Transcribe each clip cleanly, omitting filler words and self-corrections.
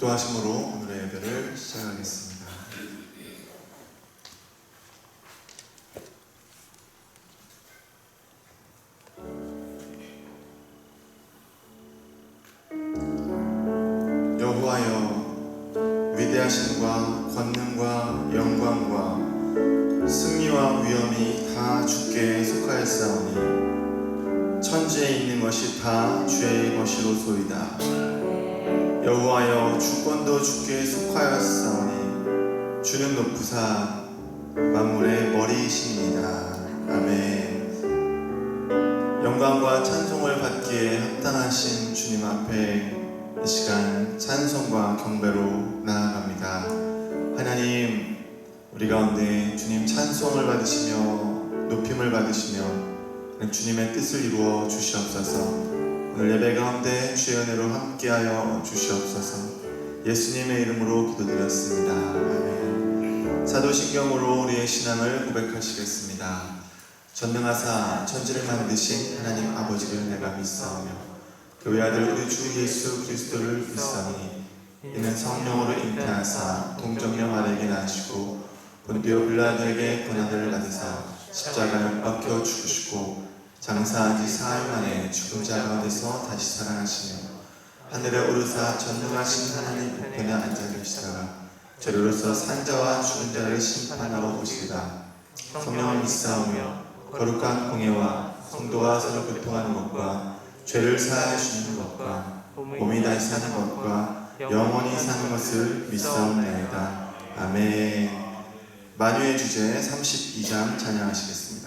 기도하심으로 오늘의 예배를 시작하겠습니다. 여호와여, 위대하심과 권능과 영광과 승리와 위엄이 다 주께 속하였사오니 천지에 있는 것이 다 주의 것이로소이다. 여호와여, 주권도 주께 속하였사오니 주는 높으사 만물의 머리이십니다. 아멘. 영광과 찬송을 받기에 합당하신 주님 앞에 이 시간 찬송과 경배로 나아갑니다. 하나님, 우리 가운데 주님 찬송을 받으시며 높임을 받으시며 주님의 뜻을 이루어 주시옵소서. 오늘 예배 가운데 주의 은혜로 함께하여 주시옵소서. 예수님의 이름으로 기도드렸습니다. 아멘. 사도신경으로 우리의 신앙을 고백하시겠습니다. 전능하사 천지를 만드신 하나님 아버지를 내가 믿사오며 그 외아들 우리 주 예수 그리스도를 믿사오니 이는 성령으로 잉태하사 동정녀 마리아에게 나시고 본디오 빌라도에게 고난을 받으사 십자가에 못 박혀 죽으시고 장사한 지 사흘 만에 죽은 자 가운데서 다시 살아나시며 하늘에 오르사 전능하신 하나님 우편에 앉아 계시다가 저리로서 산자와 죽은 자를 심판하러 오시리라. 성령을 믿사오며 거룩한 공예와 성도가 서로 교통하는 것과 죄를 사하여 주시는 것과 몸이 다시 사는 것과 영원히 사는 것을 믿사옵나이다. 아멘. 만유의 주제 32장 찬양하시겠습니다.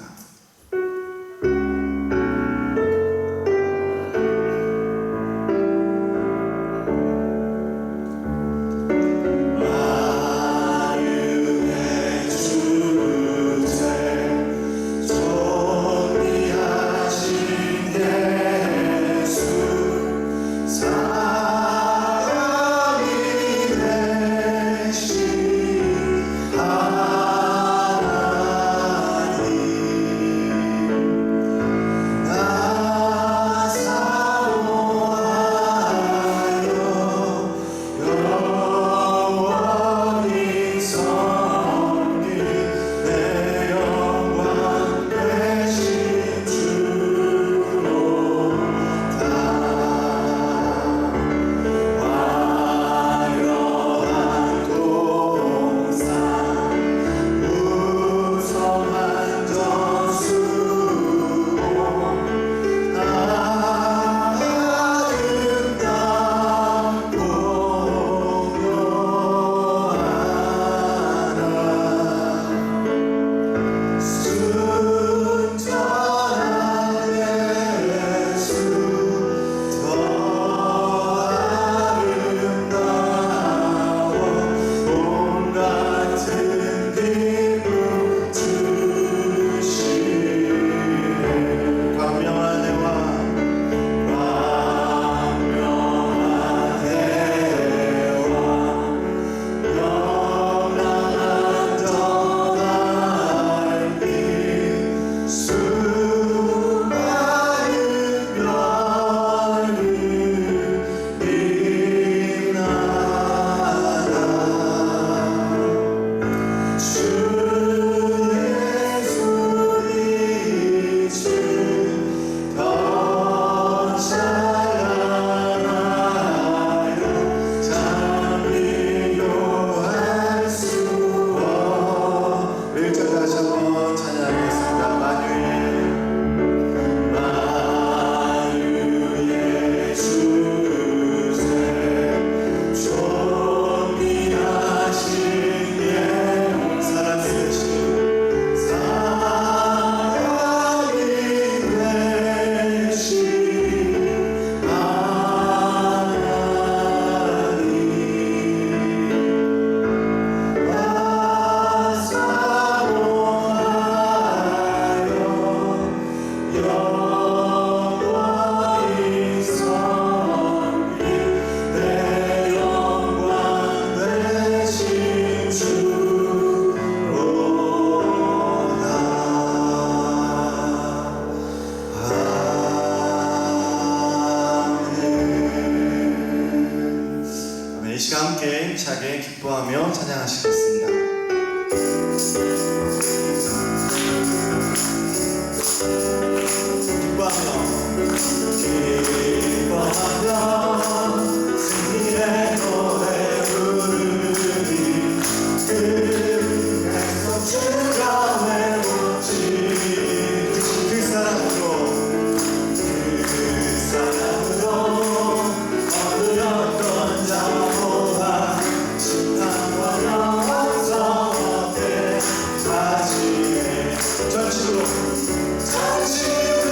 이 시간 함께 차게 기뻐하며 찬양하시겠습니다. 기뻐하며 승리의 노래 부르리 그 약속 주가 외롭지 그 사랑으로 얻으렸던 자보다 심판과 영광 얻게 하시네 전식으로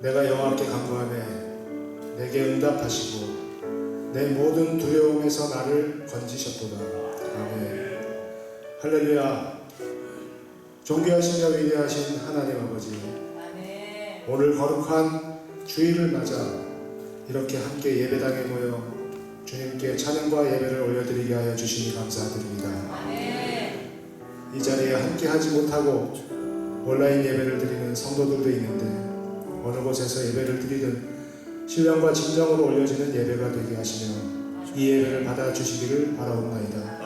내가 여호와께 간구하매 내게 응답하시고 내 모든 두려움에서 나를 건지셨도다. 아멘. 할렐루야. 존귀하시며 위대하신 하나님 아버지, 아멘. 오늘 거룩한 주일을 맞아 이렇게 함께 예배당에 모여 주님께 찬양과 예배를 올려드리게 하여 주시니 감사드립니다. 아멘. 이 자리에 함께 하지 못하고 온라인 예배를 드리는 성도들도 있는데 어느 곳에서 예배를 드리든 신령과 진정으로 올려지는 예배가 되게 하시며 이 예배를 받아주시기를 바라옵나이다.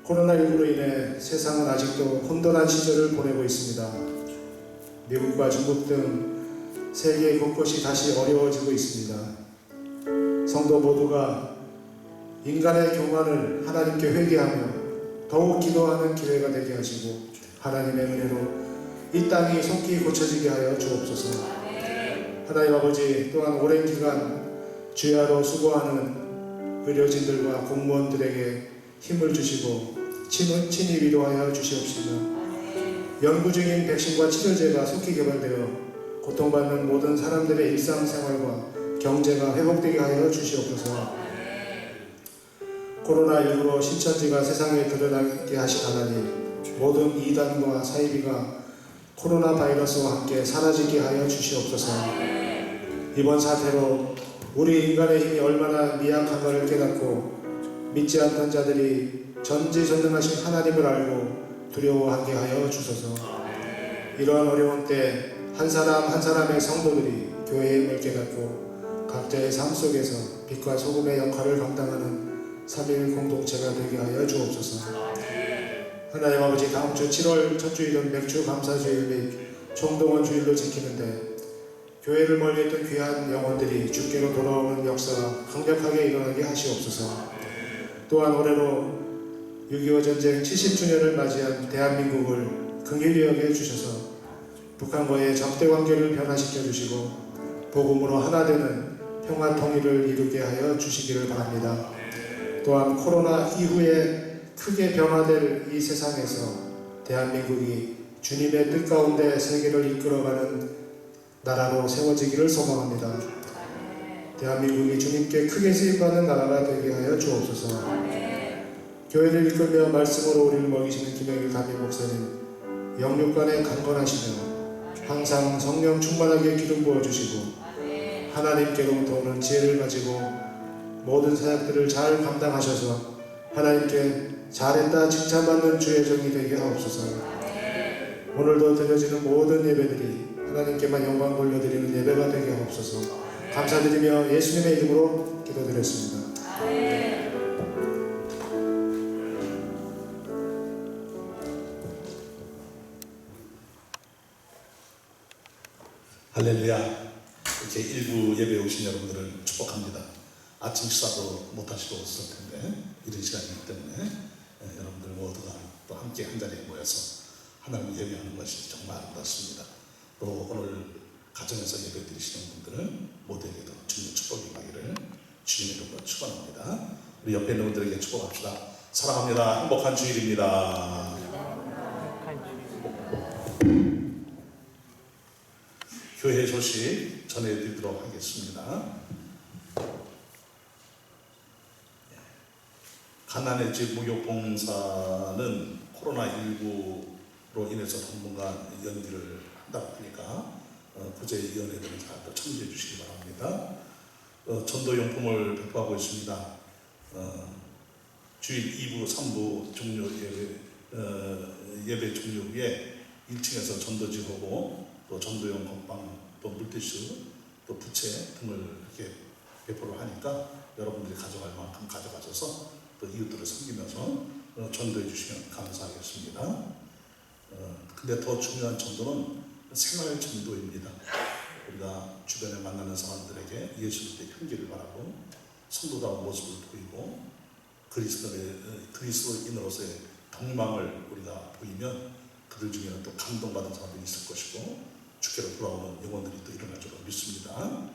코로나19로 인해 세상은 아직도 혼돈한 시절을 보내고 있습니다. 미국과 중국 등 세계 곳곳이 다시 어려워지고 있습니다. 성도 모두가 인간의 교만을 하나님께 회개하며 더욱 기도하는 기회가 되게 하시고 하나님의 은혜로 이 땅이 속히 고쳐지게 하여 주옵소서. 하나님 아버지, 또한 오랜 기간 주야로 수고하는 의료진들과 공무원들에게 힘을 주시고 친히 위로하여 주시옵시며 연구 중인 백신과 치료제가 속히 개발되어 고통받는 모든 사람들의 일상생활과 경제가 회복되게 하여 주시옵소서. 코로나19로 신천지가 세상에 드러나게 하신 하나님, 모든 이단과 사이비가 코로나 바이러스와 함께 사라지게 하여 주시옵소서. 이번 사태로 우리 인간의 힘이 얼마나 미약한가를 깨닫고 믿지 않던 자들이 전지전능하신 하나님을 알고 두려워하게 하여 주소서. 이러한 어려운 때 한 사람 한 사람의 성도들이 교회의 힘을 깨닫고 각자의 삶 속에서 빛과 소금의 역할을 감당하는 3일 공동체가 되게 하여 주옵소서. 하나님 아버지, 다음 주 7월 첫 주일은 맥주 감사주일 및 총동원 주일로 지키는데 교회를 멀리했던 귀한 영혼들이 주께로 돌아오는 역사가 강력하게 일어나게 하시옵소서. 또한 올해로 6.25 전쟁 70주년을 맞이한 대한민국을 긍휼히 여겨 주셔서 북한과의 적대 관계를 변화시켜 주시고 복음으로 하나 되는 평화 통일을 이루게 하여 주시기를 바랍니다. 또한 코로나 이후에 크게 변화될 이 세상에서 대한민국이 주님의 뜻 가운데 세계를 이끌어가는 나라로 세워지기를 소망합니다. 대한민국이 주님께 크게 쓰임받는 나라가 되게 하여 주옵소서. 교회를 이끌며 말씀으로 우리를 먹이시는 김영일 담임 목사님, 영육간에 강건하시며 항상 성령 충만하게 기름 부어주시고 하나님께로부터 오는 지혜를 가지고 모든 사역들을 잘 감당하셔서 하나님께 잘했다 칭찬받는 주의 종이 되게 하옵소서. 오늘도 드려지는 모든 예배들이 하나님께만 영광 돌려드리는 예배가 되게 하옵소서. 감사드리며 예수님의 이름으로 기도드렸습니다. 할렐루야. 이렇게 일부 예배에 오신 여러분들을 축복합니다. 아침 식사도 못하시고 오셨을 텐데 이런 시간이기 때문에 여러분들 모두가 또 함께 한자리에 모여서 하나님을 예배하는 것이 정말 아름답습니다. 또 오늘 가정에서 예배 드리시는 분들은 모두에게도 주님의 축복이 임하기를 주님의 이름으로 축원합니다. 우리 옆에 있는 분들에게 축복합시다. 사랑합니다. 행복한 주일입니다. 교회 소식 전해드리도록 하겠습니다. 가난의 집 목욕봉사는 코로나19로 인해서 당분간 연기를 한다고 하니까 구제위원회들은 잘 참조해 주시기 바랍니다. 전도용품을 배포하고 있습니다. 주일 2부, 3부 종료 예배 종료 후에 1층에서 전도지하고 또 전도용 건빵, 또 물티슈, 또 부채 등을 이렇게 배포를 하니까 여러분들이 가져갈 만큼 가져가셔서 또 이웃들을 섬기면서 전도해 주시면 감사하겠습니다. 근데 더 중요한 전도는 생활 전도입니다. 우리가 주변에 만나는 사람들에게 예수님의 향기를 바라고 성도다운 모습을 보이고 그리스도인으로서의 동망을 우리가 보이면 그들 중에는 또 감동받은 사람들이 있을 것이고 주께로 돌아오는 영혼들이 또 일어날 줄 믿습니다.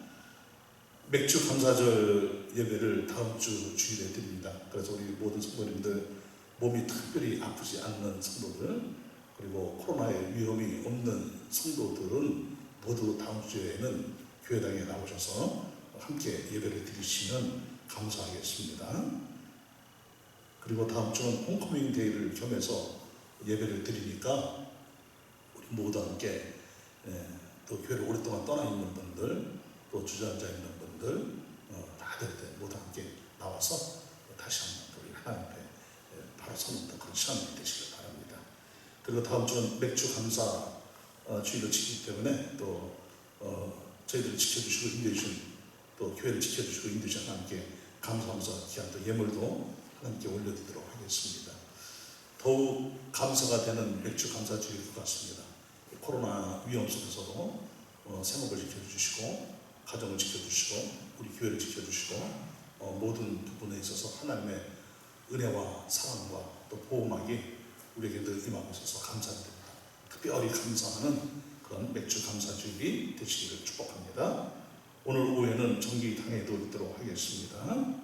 맥주 감사절 예배를 다음 주 주일에 드립니다. 그래서 우리 모든 성도님들 몸이 특별히 아프지 않는 성도들 그리고 코로나의 위험이 없는 성도들은 모두 다음 주에는 교회당에 나오셔서 함께 예배를 드리시면 감사하겠습니다. 그리고 다음 주는 홈커밍 데이를 겸해서 예배를 드리니까 우리 모두 함께 또 교회를 오랫동안 떠나 있는 분들 또 주저앉아 있는 분들 다들 모두 함께 나와서 다시 한번 우리 하나님 앞에 바로 서는 그런 시간이 되시길 바랍니다. 그리고 다음 주는 맥주 감사 주일로 지키기 때문에 또 저희들을 지켜주시고 인도해주신 또 교회를 지켜주시고 인도해주신 하나님께 감사하면서 귀한 또 예물도 하나님께 올려드리도록 하겠습니다. 더욱 감사가 되는 맥주 감사 주일일 것 같습니다. 코로나 위험 속에서도 생업을 지켜주시고 가정을 지켜주시고 우리 교회를 지켜주시고 모든 부분에 있어서 하나님의 은혜와 사랑과 또 보호막이 우리에게 늘 임하고 있어서 감사드립니다. 특별히 감사하는 그런 맥주 감사주일이 되시기를 축복합니다. 오늘 오후에는 정기당회도 있도록 하겠습니다.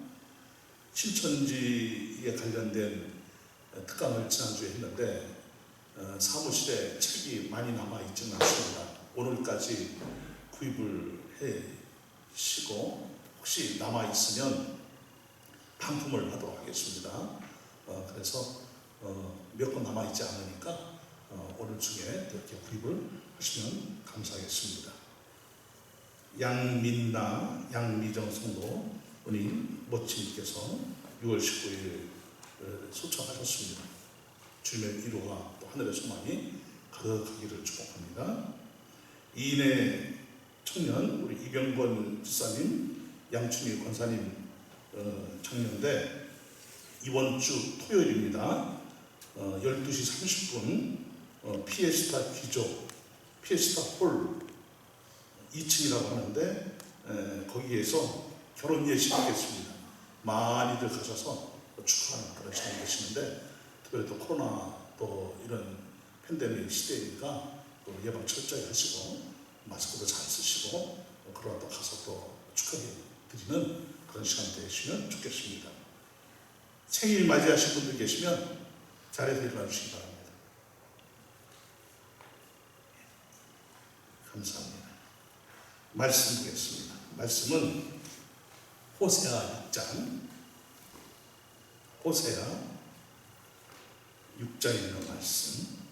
신천지에 관련된 특강을 지난주에 했는데 사무실에 책이 많이 남아있지는 않습니다. 오늘까지 구입을 해시고 혹시 남아있으면 반품을 하도록 하겠습니다. 그래서 몇 권 남아있지 않으니까 오늘 중에 이렇게 구입을 하시면 감사하겠습니다. 양민나 양미정 성도님 모친께서 6월 19일 소천하셨습니다. 주님의 위로가 또 하늘의 소망이 가득하기를 축복합니다. 이인의 청년 우리 이병권 집사님, 양춘희 권사님 장년대 이번 주 토요일입니다. 12시 30분 피에스타 귀족, 피에스타 홀 2층이라고 하는데 거기에서 결혼 예식이 있겠습니다. 많이들 가셔서 축하하는 그런 시간이 되시는데, 특별히 또 코로나 또 이런 팬데믹 시대이니까 또 예방 철저히 하시고 마스크도 잘 쓰시고 그러다 또 가서 또 축하해 드리는 그런 시간 되시면 좋겠습니다. 생일 맞이하신 분들 계시면 자리에서 일어나 주시기 바랍니다. 감사합니다. 말씀 보겠습니다. 말씀은 호세아 6장, 호세아 6장에 있는 말씀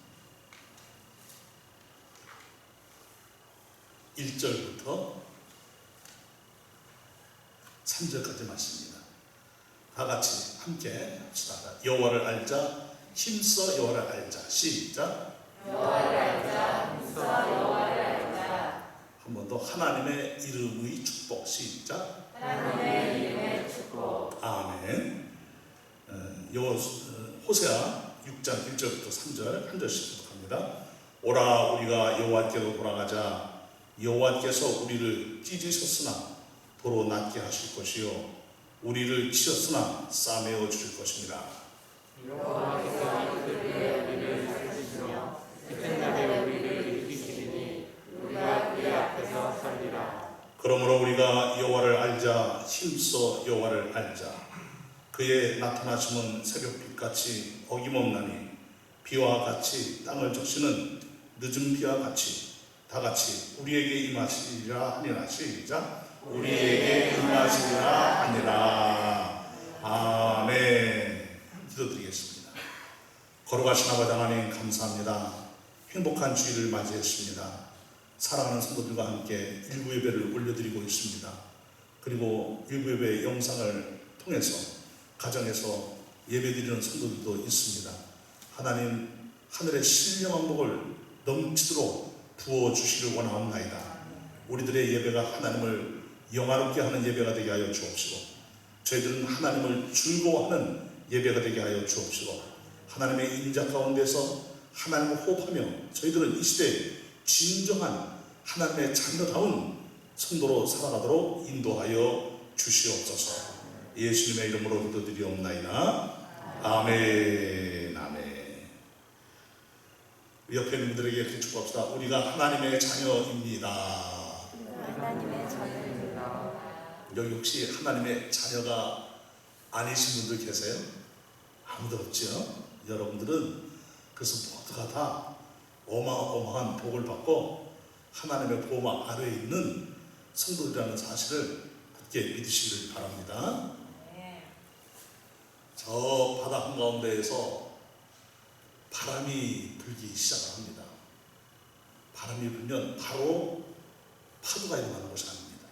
1절부터 3절까지 말씀입니다. 다 같이 함께 합시다. 여호와를 알자, 힘써 여호와를 알자. 시작. 여호와를 알자, 힘써 여호와를 알자. 한 번 더. 하나님의 이름의 축복. 시작. 하나님의 이름의 축복. 아멘. 호세아 6장 1절부터 3절 한 절씩 부탁합니다. 오라 우리가 여호와께로 돌아가자. 여호와께서 우리를 찢으셨으나 도로 낫게 하실 것이요 우리를 치셨으나 싸매어 주실 것입니다. 여호와께서 이스라엘의 우리를 살리시며 그날에 우리를 일으키시리니 우리가 그의 앞에서 살리라. 그러므로 우리가 여호와를 알자, 힘써 여호와를 알자. 그의 나타나심은 새벽빛같이 어김없나니 비와 같이 땅을 적시는 늦은 비와 같이 다 같이 우리에게 임하시리라 하니라. 시작. 우리에게 임하시리라 하니라. 아멘. 기도드리겠습니다. 걸어가신 아버지 하나님 감사합니다. 행복한 주일을 맞이했습니다. 사랑하는 성도들과 함께 일부 예배를 올려드리고 있습니다. 그리고 일부 예배 영상을 통해서 가정에서 예배드리는 성도들도 있습니다. 하나님 하늘의 신령한 복을 넘치도록 부어주시길 원하옵나이다. 우리들의 예배가 하나님을 영화롭게 하는 예배가 되게 하여 주옵시고 저희들은 하나님을 즐거워하는 예배가 되게 하여 주옵시고 하나님의 인자 가운데서 하나님을 호흡하며 저희들은 이 시대에 진정한 하나님의 자녀다운 성도로 살아가도록 인도하여 주시옵소서. 예수님의 이름으로 기도드리옵나이다. 아멘. 아멘. 옆에 있는 분들에게 이렇게 축복합시다. 우리가 하나님의 자녀입니다. 하나님의 자녀입니다. 여기 혹시 하나님의 자녀가 아니신 분들 계세요? 아무도 없죠? 여러분들은 그래서 모두가 다 어마어마한 복을 받고 하나님의 보호막 아래에 있는 성도들이라는 사실을 굳게 믿으시길 바랍니다. 저 바다 한가운데에서 바람이 불기 시작합니다. 바람이 불면 바로 파도가 일어나는 것이 아닙니다.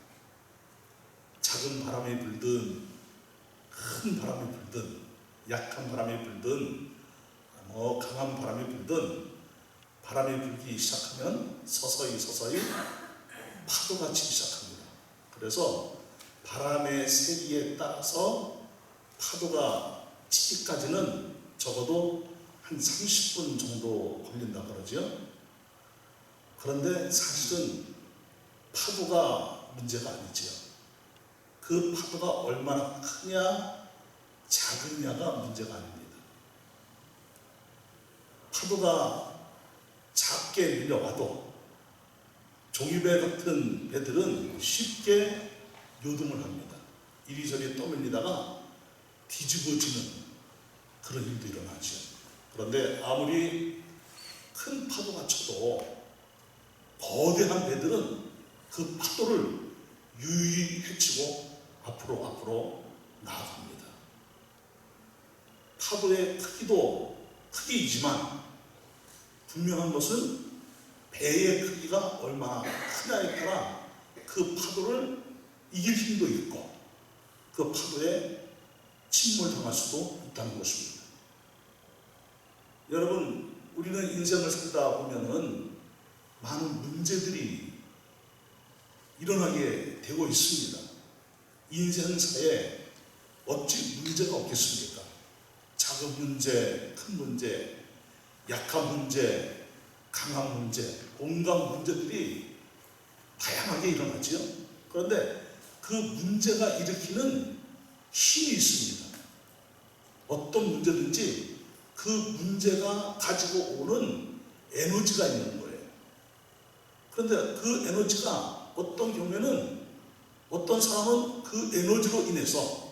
작은 바람이 불든 큰 바람이 불든 약한 바람이 불든 강한 바람이 불든 바람이 불기 시작하면 서서히 파도가 치기 시작합니다. 그래서 바람의 세기에 따라서 파도가 치기까지는 적어도 한 30분 정도 걸린다 그러죠. 그런데 사실은 파도가 문제가 아니죠. 그 파도가 얼마나 크냐 작으냐가 문제가 아닙니다. 파도가 작게 밀려와도 종이배 같은 배들은 쉽게 요동을 합니다. 이리저리 떠밀리다가 뒤집어지는 그런 일도 일어나죠. 그런데 아무리 큰 파도가 쳐도 거대한 배들은 그 파도를 유유히 헤치고 앞으로 나아갑니다. 파도의 크기도 크기이지만 분명한 것은 배의 크기가 얼마나 크냐에 따라 그 파도를 이길 힘도 있고 그 파도에 침몰당할 수도 있다는 것입니다. 여러분, 우리는 인생을 살다 보면은 많은 문제들이 일어나게 되고 있습니다. 인생사에 어찌 문제가 없겠습니까? 작은 문제, 큰 문제, 약한 문제, 강한 문제, 온갖 문제들이 다양하게 일어나지요. 그런데 그 문제가 일으키는 힘이 있습니다. 어떤 문제든지 그 문제가 가지고 오는 에너지가 있는 거예요. 그런데 그 에너지가 어떤 경우에는 어떤 사람은 그 에너지로 인해서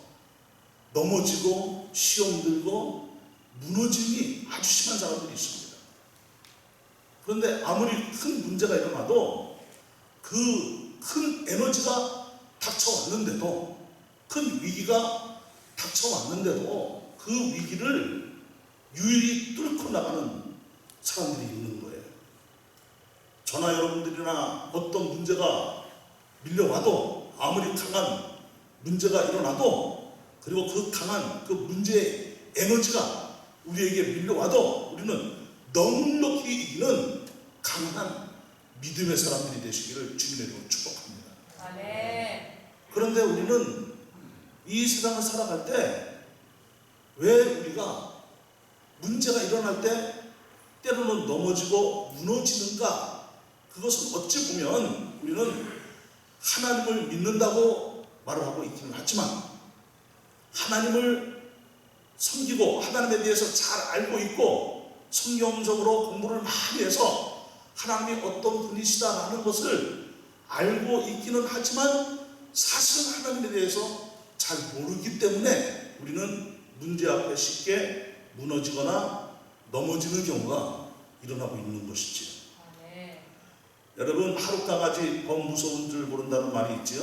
넘어지고 시험 들고 무너짐이 아주 심한 사람들이 있습니다. 그런데 아무리 큰 문제가 일어나도 그 큰 에너지가 닥쳐왔는데도, 큰 위기가 닥쳐왔는데도 그 위기를 유일히 뚫고 나가는 사람들이 있는 거예요. 저나 여러분들이나 어떤 문제가 밀려와도, 아무리 강한 문제가 일어나도, 그리고 그 강한 그 문제의 에너지가 우리에게 밀려와도 우리는 넉넉히 이기는 강한 믿음의 사람들이 되시기를 주님의 이름으로 축복합니다. 아멘. 그런데 우리는 이 세상을 살아갈 때 왜 우리가 문제가 일어날 때 때로는 넘어지고 무너지는가? 그것은 어찌 보면 우리는 하나님을 믿는다고 말을 하고 있기는 하지만, 하나님을 섬기고 하나님에 대해서 잘 알고 있고 성경적으로 공부를 많이 해서 하나님이 어떤 분이시다라는 것을 알고 있기는 하지만 사실은 하나님에 대해서 잘 모르기 때문에 우리는 문제 앞에 쉽게 무너지거나 넘어지는 경우가 일어나고 있는 것이지요. 아멘. 여러분, 하룻강아지 범 무서운 줄 모른다는 말이 있지요.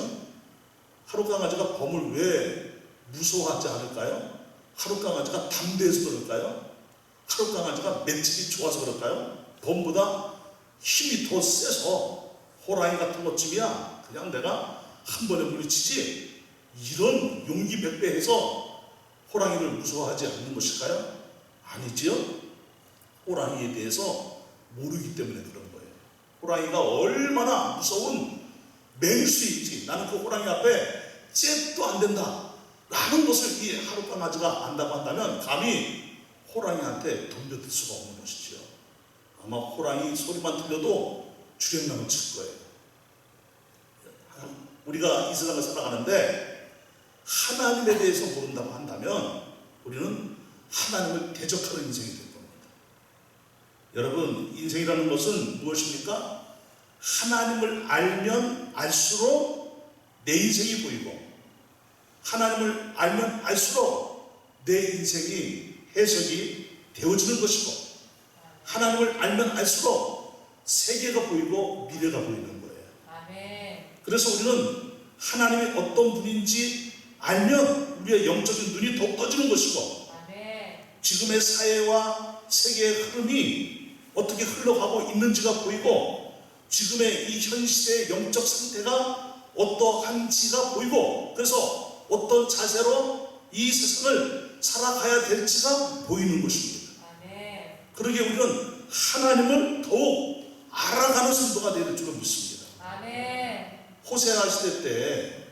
하룻강아지가 범을 왜 무서워하지 않을까요? 하룻강아지가 담대해서 그럴까요? 하룻강아지가 맷집이 좋아서 그럴까요? 범보다 힘이 더 세서 호랑이 같은 것쯤이야 그냥 내가 한 번에 물리치지, 이런 용기 백배해서 호랑이를 무서워하지 않는 것일까요? 아니지요. 호랑이에 대해서 모르기 때문에 그런 거예요. 호랑이가 얼마나 무서운 맹수인지, 나는 그 호랑이 앞에 잽도 안 된다 라는 것을 이 하룻강아지가 안다고 한다면 감히 호랑이한테 덤벼들 수가 없는 것이지요. 아마 호랑이 소리만 들려도 주랭랑을 칠 거예요. 우리가 이 세상을 살아가는데 하나님에 대해서 모른다고 한다면 우리는 하나님을 대적하는 인생이 될 겁니다. 여러분, 인생이라는 것은 무엇입니까? 하나님을 알면 알수록 내 인생이 보이고, 하나님을 알면 알수록 내 인생이 해석이 되어지는 것이고, 하나님을 알면 알수록 세계가 보이고 미래가 보이는 거예요. 아멘. 그래서 우리는 하나님이 어떤 분인지 알면 우리의 영적인 눈이 더 떠지는 것이고, 아멘. 지금의 사회와 세계의 흐름이 어떻게 흘러가고 있는지가 보이고, 지금의 이 현 시대의 영적 상태가 어떠한지가 보이고, 그래서 어떤 자세로 이 세상을 살아가야 될지가 보이는 것입니다. 아멘. 그러기에 우리는 하나님을 더욱 알아가는 성도가 되는 줄로 믿습니다. 아멘. 호세아 시대 때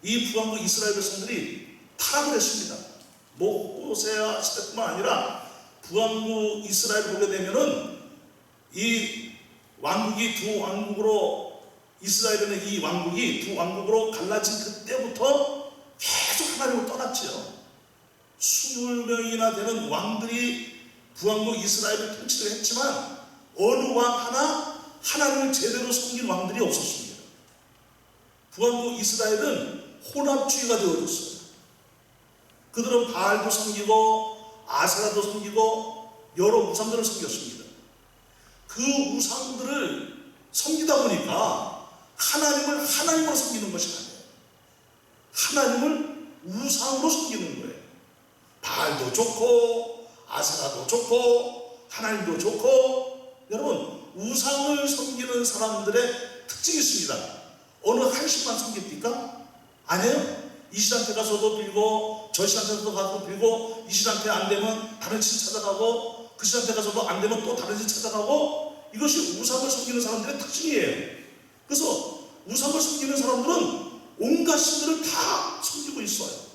이 북왕국 이스라엘 백성들이 타락을 했습니다. 뭐 호세아 시대뿐만 아니라 북왕국 이스라엘 보게 되면은 이 왕국이 두 왕국으로, 이스라엘은 이 왕국이 두 왕국으로 갈라진 그때부터 계속 하나님을 떠났지요. 20명이나 되는 왕들이 북왕국 이스라엘을 통치를 했지만 어느 왕 하나 하나님을 제대로 섬긴 왕들이 없었습니다. 북왕국 이스라엘은 혼합주의가 되어졌어요. 그들은 바알도 섬기고 아세라도 섬기고 여러 우상들을 섬겼습니다. 그 우상들을 섬기다 보니까 하나님을 하나님으로 섬기는 것이 아니에요. 하나님을 우상으로 섬기는 거예요. 바알도 좋고 아세라도 좋고 하나님도 좋고. 여러분, 우상을 섬기는 사람들의 특징이 있습니다. 어느 한심만 섬깁니까? 아니에요. 이 신한테 가서도 빌고 저 신한테도 가서 빌고, 이 신한테 안 되면 다른 신 찾아가고, 그 신한테 가서도 안 되면 또 다른 신 찾아가고. 이것이 우상을 섬기는 사람들의 특징이에요. 그래서 우상을 섬기는 사람들은 온갖 신들을 다 섬기고 있어요.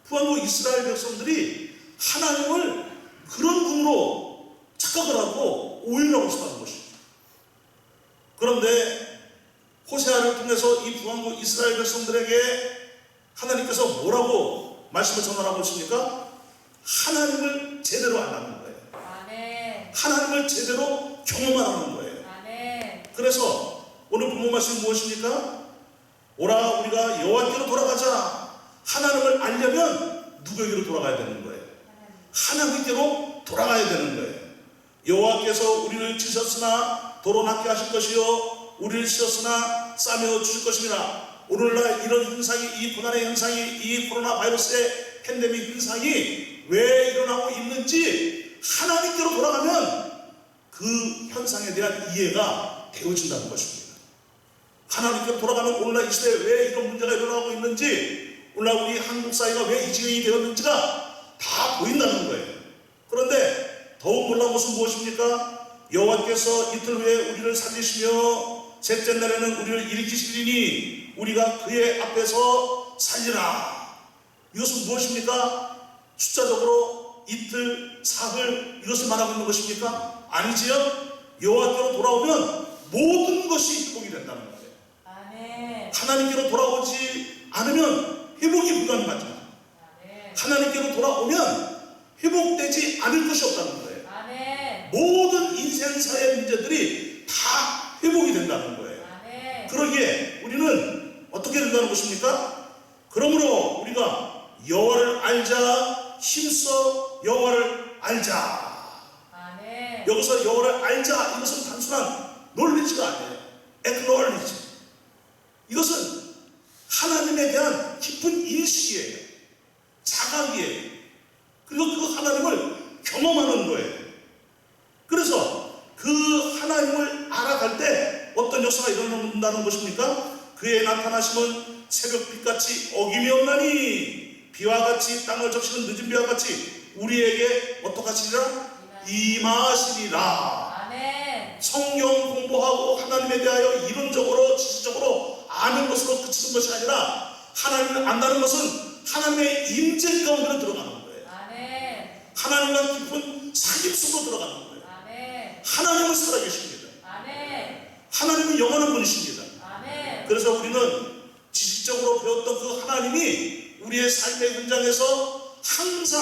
북왕국 이스라엘 백성들이 하나님을 그런 분으로 착각을 하고 오해를 하고 있었다는 것입니다. 그런데 호세아를 통해서 이 부한국 이스라엘 백성들에게 하나님께서 뭐라고 말씀을 전하라고 하십니까? 하나님을 제대로 알라는 거예요. 아멘. 하나님을 제대로 경험하라는 거예요. 아멘. 그래서 오늘 본문 말씀이 무엇입니까? 오라 우리가 여호와께로 돌아가자. 하나님을 알려면 누구에게로 돌아가야 되는 거예요? 하나님께로 돌아가야 되는 거예요. 여호와께서 우리를 치셨으나 도로 낫게 하실 것이요 우리를 치셨으나 싸매어 주실 것입니다. 오늘날 이런 현상이, 이 고난의 현상이, 이 코로나 바이러스의 팬데믹 현상이 왜 일어나고 있는지 하나님께로 돌아가면 그 현상에 대한 이해가 되어진다는 것입니다. 하나님께로 돌아가면 오늘날 이 시대에 왜 이런 문제가 일어나고 있는지, 오늘날 우리 한국 사회가 왜 이 지경이 되었는지가 다 보인다는 거예요. 그런데 더욱 놀라운 것은 무엇입니까? 여호와께서 이틀 후에 우리를 살리시며 셋째 날에는 우리를 일으키시리니 우리가 그의 앞에서 살리라. 이것은 무엇입니까? 숫자적으로 이틀, 사흘 이것을 말하고 있는 것입니까? 아니지요. 여호와께로 돌아오면 모든 것이 회복이 된다는 거예요. 아멘. 하나님께로 돌아오지 않으면 회복이 불가능하지만 아멘. 하나님께로 돌아오면 회복되지 않을 것이 없다는 거예요. 아멘. 모든 인생사의 문제들이 다 회복이 된다는 거예요. 아멘. 그러기에 우리는 어떻게 된다는 것입니까? 그러므로 우리가 여호와를 알자, 힘써 여호와를 알자. 아멘. 여기서 여호와를 알자, 이것은 단순한 놀리지가 아니에요. acknowledge. 이것은 하나님에 대한 깊은 인식이에요. 자각이에요. 그리고 그 하나님을 경험하는 거예요. 그래서 그 하나님을 알아갈 때 어떤 역사가 일어난다는 것입니까? 그의 나타나심은 새벽빛같이 어김이 없나니 비와 같이 땅을 적시는 늦은 비와 같이 우리에게 어떡하시리라? 임하시리라. 아멘. 성경 공부하고 하나님에 대하여 이론적으로 지식적으로 아는 것으로 그치는 것이 아니라 하나님을 안다는 것은 하나님의 임재 가운데로 들어가는 거예요. 아멘. 하나님과 깊은 사귐 속으로 들어가는 거예요. 아멘. 하나님은 살아계십니다. 아멘. 하나님은 영원한 분이십니다. 아멘. 그래서 우리는 지식적으로 배웠던 그 하나님이 우리의 삶의 현장에서 항상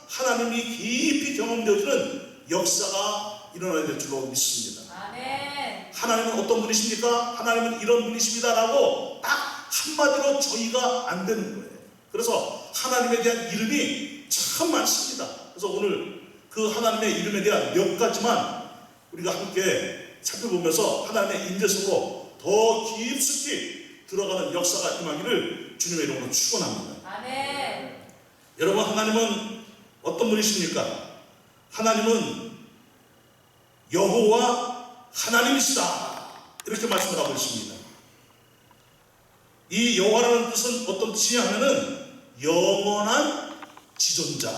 하나님이 깊이 경험되어지는 역사가 일어나야 될 줄로 믿습니다. 아멘. 하나님은 어떤 분이십니까? 하나님은 이런 분이십니다라고 딱 한마디로 저희가 안 되는 거예요. 그래서 하나님에 대한 이름이 참 많습니다. 그래서 오늘 그 하나님의 이름에 대한 몇 가지만 우리가 함께 살펴보면서 하나님의 임재 속으로 더 깊숙이 들어가는 역사가 임하기를 주님의 이름으로 축원합니다. 아멘. 여러분, 하나님은 어떤 분이십니까? 하나님은 여호와 하나님이시다, 이렇게 말씀을 하고 있습니다. 이 여호와라는 뜻은 어떤 뜻이냐 하면은 영원한 지존자,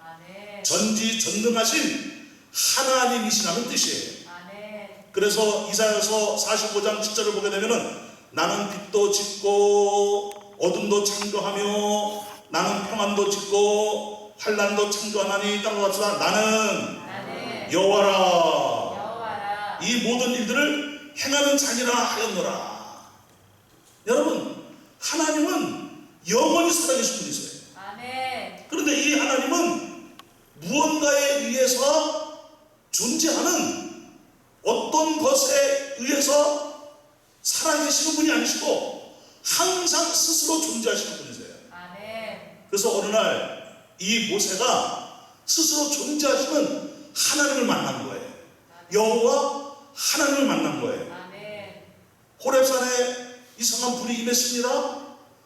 아멘. 전지전능하신 하나님이시라는 뜻이에요. 아멘. 그래서 이사야서 45장 7절을 보게 되면은 나는 빛도 짓고 어둠도 창조하며 나는 평안도 짓고 환난도 창조하나니 땅과 같으나 나는 여호와라. 여호와라. 이 모든 일들을 행하는 자니라 하였노라. 여러분, 하나님은 영원히 살아계신 분이세요. 아멘. 그런데 이 하나님은 무언가에 의해서 존재하는 어떤 것에 의해서 살아계시는 분이 아니시고 항상 스스로 존재하시는 분이세요. 아멘. 그래서 어느 날 이 모세가 스스로 존재하시는 하나님을 만난 거예요. 여호와 하나님을 만난 거예요. 아멘. 호렙산에 이상한 불이 임했습니다.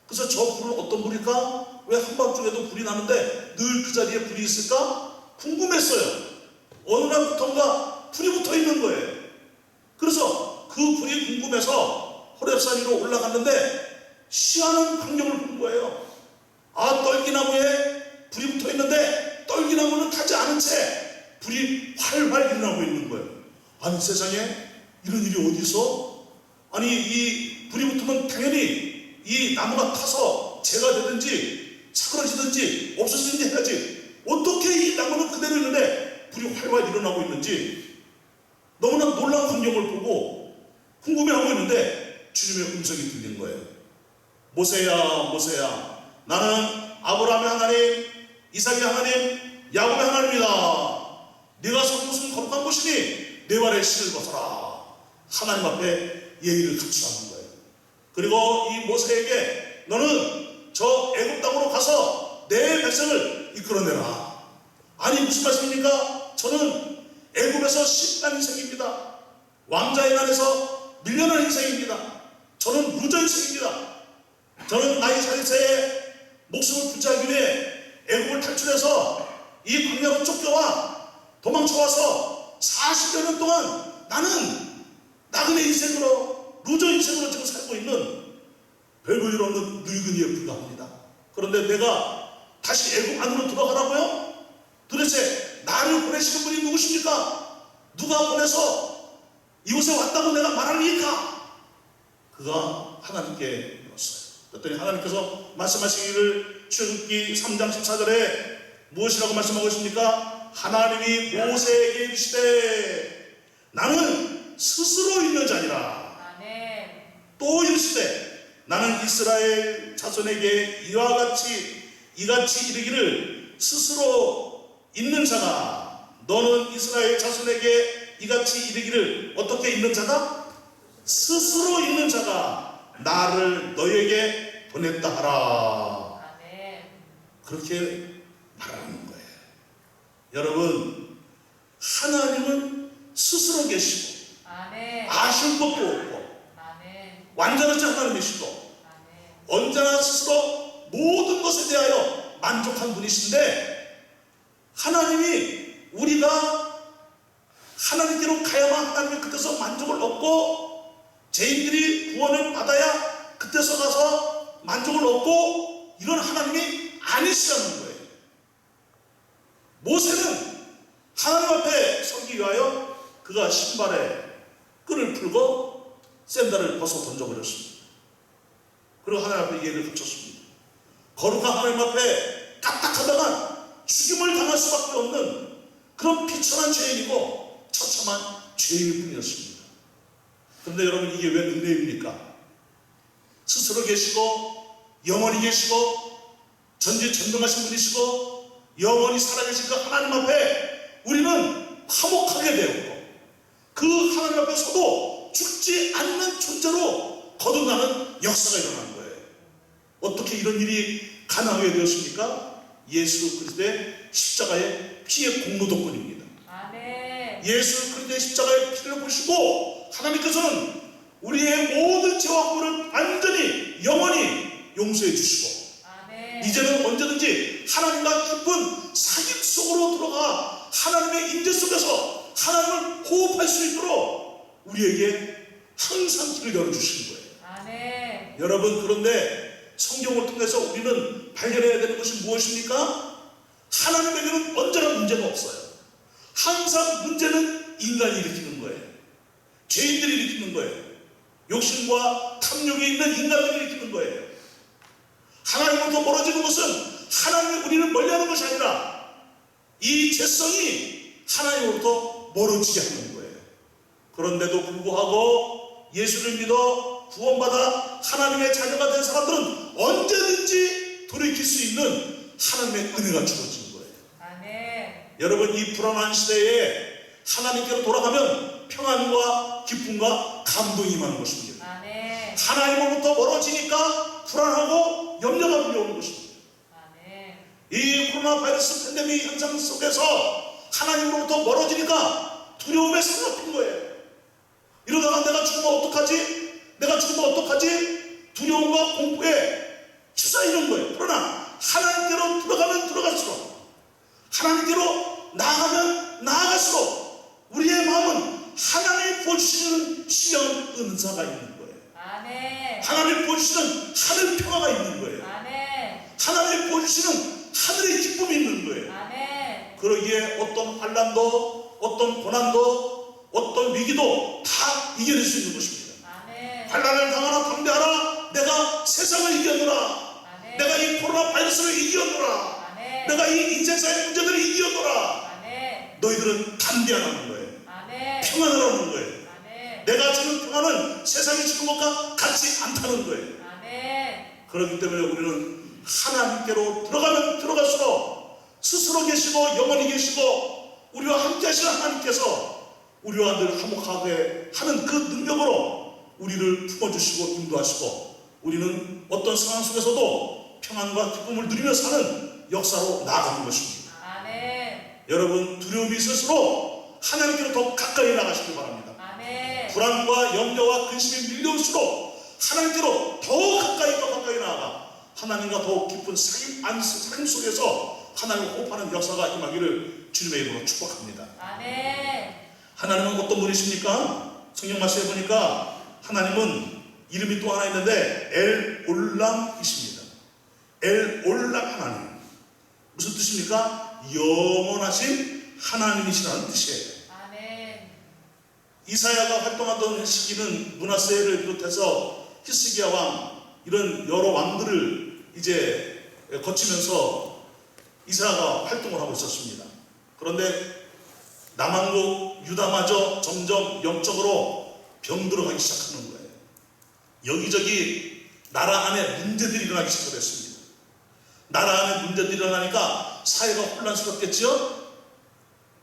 그래서 저 불은 어떤 불일까? 왜 한밤중에도 불이 나는데 늘 그 자리에 불이 있을까? 궁금했어요. 어느 날부터인가 불이 붙어 있는 거예요. 그래서 그 불이 궁금해서 호렙산 위로 올라갔는데 희한한 광경을 본 거예요. 아, 떨기나무에 불이 붙어 있는데 떨기나무는 타지 않은 채 불이 활활 일어나고 있는 거예요. 아니, 세상에 이런 일이 어디 있어? 아니, 이 불이 붙으면 당연히 이 나무가 타서 재가 되든지 사그러지든지 없어지든지 해야지. 어떻게 이 나무는 그대로 있는데 불이 활활 일어나고 있는지 너무나 놀라운 광경을 보고 궁금해하고 있는데 주님의 음성이 들린 거예요. 모세야, 모세야, 나는 아브라함의 하나님, 이삭의 하나님, 야곱의 하나님이다. 네가 선 곳은 거룩한 곳이니 내 발에 신을 벗어라. 하나님 앞에 예의를 갖추라는 거예요. 그리고 이 모세에게 너는 저 애굽 땅으로 가서 내 백성을 이끌어내라. 아니 무슨 말씀입니까? 저는 애굽에서 10단 인생입니다. 왕자의 난에서 밀려난 인생입니다. 저는 루저 인생입니다. 저는 나이 40세에 목숨을 부지하기 위해 애굽을 탈출해서 이 광야로 쫓겨와 도망쳐와서 40여 년 동안 나는 나그네 인생으로 루저 인생으로 지금 살고 있는 별볼일 없는 늙은이에 불과합니다. 그런데 내가 다시 애굽 안으로 들어가라고요? 도대체 나를 보내시는 분이 누구십니까? 누가 보내서 이곳에 왔다고 내가 말합니까? 그가 하나님께 물었어요. 그랬더니 하나님께서 말씀하시기를 출애굽기 3장 14절에 무엇이라고 말씀하고 있습니까? 하나님이 모세에게 이르시되 나는 스스로 있는 자니라. 아멘. 또 이르시되 나는 이스라엘 자손에게 이같이 이르기를 스스로 있는 자가 너는 이스라엘 자손에게 이같이 이르기를 어떻게 있는 자가? 스스로 있는 자가 나를 너에게 보냈다 하라. 아멘. 그렇게 말하는 거예요. 여러분, 하나님은 스스로 계시고 아멘. 아실 것도 없고 아멘. 완전하지 하나님이시고 아멘. 언제나 스스로 모든 것에 대하여 만족한 분이신데 하나님이 우리가 하나님께로 가야만 하나님의 그때서 만족을 얻고 죄인들이 구원을 받아야 그때서 가서 만족을 얻고 이런 하나님이 아니시라는 거예요. 모세는 하나님 앞에 서기 위하여 그가 신발에 끈을 풀고 샌들을 벗어 던져버렸습니다. 그리고 하나님 앞에 예를 갖췄습니다. 거룩한 하나님 앞에 까딱하다가 죽임을 당할 수밖에 없는 그런 비천한 죄인이고 처참한 죄인일 뿐이었습니다. 그런데 여러분, 이게 왜 은혜입니까? 스스로 계시고 영원히 계시고 전지전능하신 분이시고 영원히 살아계신 그 하나님 앞에 우리는 화목하게 되었고 그 하나님 앞에서도 죽지 않는 존재로 거듭나는 역사가 일어난 거예요. 어떻게 이런 일이 가능하게 되었습니까? 예수 그리스도의 십자가의 피의 공로 덕분입니다. 아멘. 예수 그리스도의 십자가의 피를 보시고 하나님께서는 우리의 모든 죄와 허물을 완전히 영원히 용서해 주시고 아멘. 이제는 언제든지 하나님과 깊은 사귐 속으로 들어가 하나님의 임재 속에서 하나님을 호흡할 수 있도록 우리에게 항상 길을 열어주시는 거예요. 아멘. 여러분, 그런데 성경을 통해서 우리는 발견해야 되는 것이 무엇입니까? 하나님에게는 언제나 문제가 없어요. 항상 문제는 인간이 일으키는 거예요. 죄인들이 일으키는 거예요. 욕심과 탐욕이 있는 인간들이 일으키는 거예요. 하나님으로부터 멀어지는 것은 하나님이 우리를 멀리하는 것이 아니라 이 죄성이 하나님으로부터 멀어지게 하는 거예요. 그런데도 불구하고 예수를 믿어 구원받아 하나님의 자녀가 된 사람들은 언제든지 돌이킬 수 있는 하나님의 은혜가 주어진 거예요. 아멘. 여러분, 이 불안한 시대에 하나님께로 돌아가면 평안과 기쁨과 감동이 임하는 것입니다. 아멘. 하나님으로부터 멀어지니까 불안하고 염려가 밀려오는 것입니다. 아멘. 이 코로나 바이러스 팬데믹 현상 속에서 하나님으로부터 멀어지니까 두려움에 사로잡힌 거예요. 이러다가 내가 죽으면 어떡하지? 내가 죽으면 어떡하지? 두려움과 공포에 휩싸이는 거예요. 그러나 하나님께로 들어가면 들어갈수록 하나님께로 나아가면 나아갈수록 우리의 마음은 하나님이 부어주시는 신령한 은사가 있는 거예요. 아멘. 하나님이 부어주시는 하늘 평화가 있는 거예요. 아멘. 하나님이 부어주시는 하늘의 기쁨이 있는 거예요. 아멘. 그러기에 어떤 환난도 어떤 고난도 어떤 위기도 다 이겨낼 수 있는 것입니다. 아멘. 환난을 당하라 담대하라. 내가 세상을 이겼노라. 아멘. 내가 이 코로나 바이러스를 이겼노라. 아멘. 아멘. 내가 이 인생사의 문제들을 이겨노라. 아멘. 너희들은 담대하라는 거예요. 아멘. 평안하라는 거예요. 아멘. 내가 주는 평안은 세상이 주는 것과 같지 않다는 거예요. 아멘. 그렇기 때문에 우리는 하나님께로 들어가면 들어갈수록 스스로 계시고 영원히 계시고 우리와 함께 하시는 하나님께서 우리와 늘 화목하게 하는 그 능력으로 우리를 품어주시고 인도하시고 우리는 어떤 상황 속에서도 평안과 기쁨을 누리며 사는 역사로 나아가는 것입니다. 아멘. 여러분, 두려움이 있을수록 하나님께로 더 가까이 나가시기 바랍니다. 아멘. 불안과 염려와 근심이 밀려올수록 하나님께로 더 가까이 나아가 하나님과 더욱 깊은 삶 속에서 하나님을 호흡하는 역사가 임하기를 주님의 이름으로 축복합니다. 아멘. 하나님은 어떤 분이십니까? 성경 말씀에 보니까 하나님은 이름이 또 하나 있는데 엘올람이십니다. 엘올람 하나님. 무슨 뜻입니까? 영원하신 하나님이시라는 뜻이에요. 아멘. 이사야가 활동하던 시기는 므낫세를 비롯해서 히스기야 왕 이런 여러 왕들을 이제 거치면서 이사야가 활동을 하고 있었습니다. 그런데 남한국 유다마저 점점 영적으로 병들어가기 시작하는 거예요. 여기저기 나라 안에 문제들이 일어나기 시작했습니다. 나라 안에 문제들이 일어나니까 사회가 혼란스럽겠죠?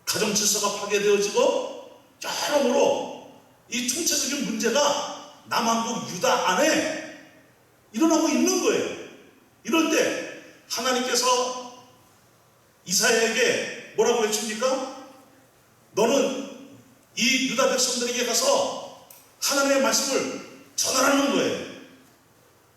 가정 질서가 파괴되어지고 여러모로 이 총체적인 문제가 남한국 유다 안에 일어나고 있는 거예요. 이럴 때 하나님께서 이사야에게 뭐라고 외칩니까? 너는 이 유다 백성들에게 가서 하나님의 말씀을 전하라는 거예요.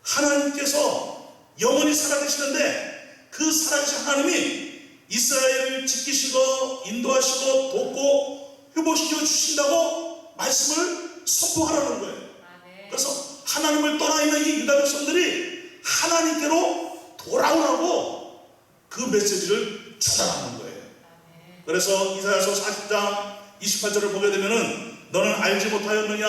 하나님께서 영원히 살아계시는데 그 살아계신 하나님이 이스라엘을 지키시고 인도하시고 돕고 회복시켜 주신다고 말씀을 선포하라는 거예요. 아멘. 그래서 하나님을 떠나 있는 이 유다 백성들이 하나님께로 돌아오라고 그 메시지를 전하는 거예요. 아멘. 그래서 이사야서 40장 28절을 보게 되면은 너는 알지 못하였느냐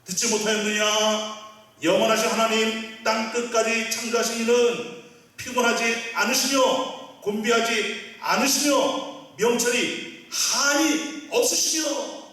듣지 못하였느냐 영원하신 하나님 땅 끝까지 창조하신 이는 피곤하지 않으시며 곤비하지 않으시며 명철이 한이 없으시며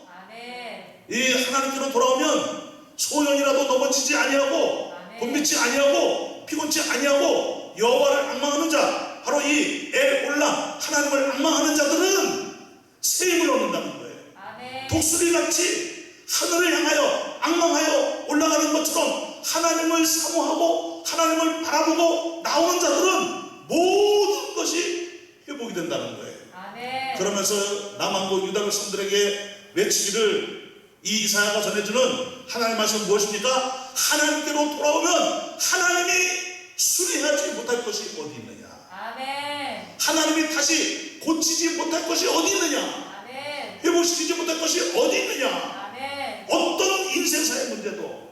아멘. 이 하나님께로 돌아오면 소년이라도 넘어지지 아니하고 아멘. 곤비지 아니하고 피곤치 아니하고 여호와를 앙망하는 자 바로 이 엘올람 하나님을 앙망하는 자들은 새 힘을 얻는다는 거예요. 아멘. 독수리같이 하늘을 향하여 앙망하여 올라가는 것처럼 하나님을 사모하고 하나님을 바라보고 나오는 자들은 모든 것이 회복이 된다는 거예요. 아멘. 그러면서 남한국 유다 백성들에게 외치기를 이 이사야가 전해주는 하나님의 말씀은 무엇입니까? 하나님께로 돌아오면 하나님이 수리하지 못할 것이 어디 있느냐? 아멘. 하나님이 다시 고치지 못할 것이 어디 있느냐? 아멘. 회복시키지 못할 것이 어디 있느냐? 아멘. 어떤 인생사의 문제도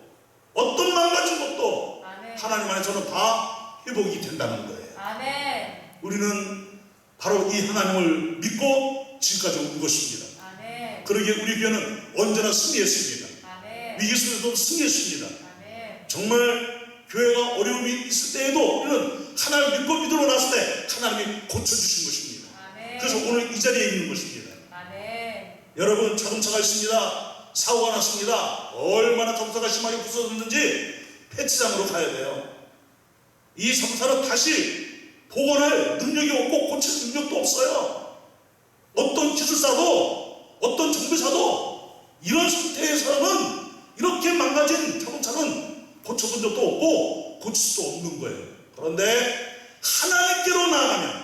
어떤 망가진 것도 아멘. 하나님 안에서는 다 회복이 된다는 거예요. 아멘. 우리는 바로 이 하나님을 믿고 지금까지 온 것입니다. 아멘. 그러기에 우리 교회는 언제나 승리했습니다. 아멘. 위기 속에서도 승리했습니다. 아멘. 정말 교회가 어려움이 있을 때에도 우리는 하나님을 믿고 믿으러 나설 때 하나님이 고쳐주신 것입니다. 아멘. 그래서 오늘 이 자리에 있는 것입니다. 아멘. 여러분 자동차가 있습니다. 사고가 났습니다. 얼마나 자동차가 심하게 부서졌는지 폐치장으로 가야 돼요. 이 자동차는 다시 복원할 능력이 없고 고칠 능력도 없어요. 어떤 기술사도 어떤 정비사도 이런 상태에서는 이렇게 망가진 자동차는 고쳐본 적도 없고 고칠 수도 없는 거예요. 그런데 하나님께로 나아가면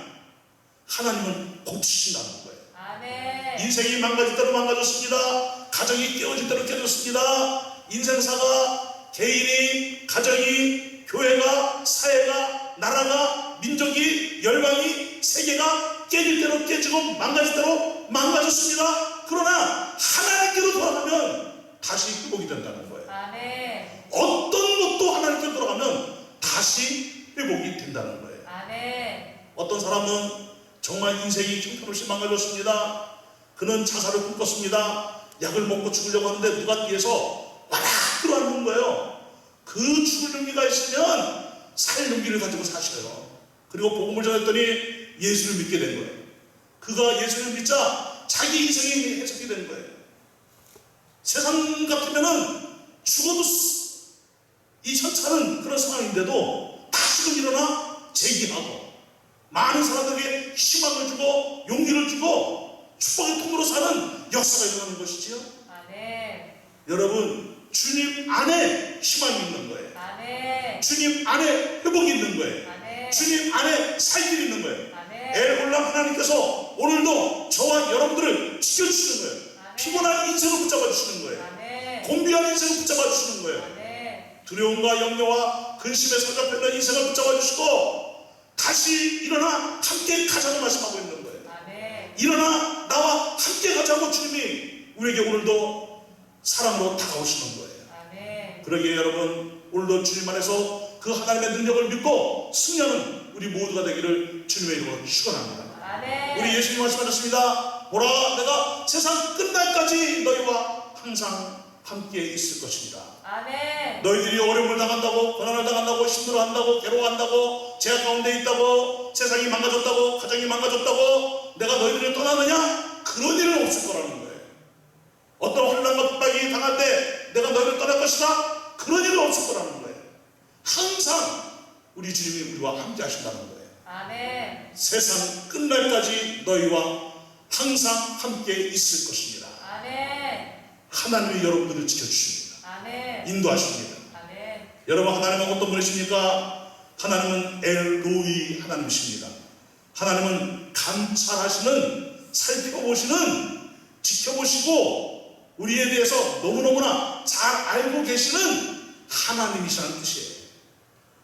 하나님은 고치신다는 거예요. 아멘. 인생이 망가질 대로 망가졌습니다. 가정이 깨어질 대로 깨졌습니다. 인생사가 개인이 가정이 교회가 사회가 나라가 민족이 열방이 세계가 깨질 대로 깨지고 망가질 대로 망가졌습니다. 그러나 하나님께로 돌아가면 다시 회복이 된다는 거예요. 아멘. 어떤 것도 하나님께로 돌아가면 다시 회복이 된다는 거예요. 아멘. 어떤 사람은 정말 인생이 형편없이 망가졌습니다. 그는 자살을 꿈꿨습니다. 약을 먹고 죽으려고 하는데 누가 뒤에서 와라 끌어안는 거예요. 그 죽을 용기가 있으면 살 용기를 가지고 사셔요. 그리고 복음을 전했더니 예수를 믿게 된 거예요. 그가 예수를 믿자 자기 인생이 해석이 된 거예요. 세상 같으면은 죽어도 이 현차는 그런 상황인데도 다시금 일어나 재기하고 많은 사람들에게 희망을 주고 용기를 주고 축복의 통로로 사는 역사가 일어나는 것이지요. 아멘. 여러분, 주님 안에 희망이 있는 거예요. 아멘. 주님 안에 회복이 있는 거예요. 아멘. 주님 안에 살길이 있는 거예요. 아멘. 엘홀람 하나님께서 오늘도 저와 여러분들을 지켜주시는 거예요. 아멘. 피곤한 인생을 붙잡아 주시는 거예요. 아멘. 공비한 인생을 붙잡아 주시는 거예요. 아멘. 두려움과 염려와 근심에 사로잡혀 있는 인생을 붙잡아 주시고 다시 일어나 함께 가자고 말씀하고 있는 거예요. 아멘. 일어나 나와 함께 가자고 주님이 우리에게 오늘도 사랑으로 다가오시는 거예요. 아멘. 그러기에 여러분, 오늘도 주님 안에서 그 하나님의 능력을 믿고 승리하는 우리 모두가 되기를 주님의 이름으로 축원합니다. 아멘. 우리 예수님 말씀하셨습니다. 보라, 내가 세상 끝날까지 너희와 항상 함께 있을 것입니다. 아멘. 너희들이 어려움을 당한다고, 고난을 당한다고, 힘들어한다고, 괴로워한다고, 제약 가운데 있다고, 세상이 망가졌다고, 가정이 망가졌다고 내가 너희들을 떠나느냐? 그런 일은 없을 거라는 거예요. 어떤 혼란과 핍박이 당할 때 내가 너희를 떠날 것이다? 그런 일은 없을 거라는 거예요. 항상 우리 주님이 우리와 함께 하신다는 거예요. 아멘. 세상 끝날까지 너희와 항상 함께 있을 것입니다. 아멘. 하나님이 여러분들을 지켜주십니다. 아멘. 인도하십니다. 아멘. 여러분, 하나님은 어떤 분이십니까? 하나님은 엘로이 하나님이십니다. 하나님은 감찰하시는, 살펴보시는, 지켜보시고 우리에 대해서 너무너무나 잘 알고 계시는 하나님이시라는 뜻이에요.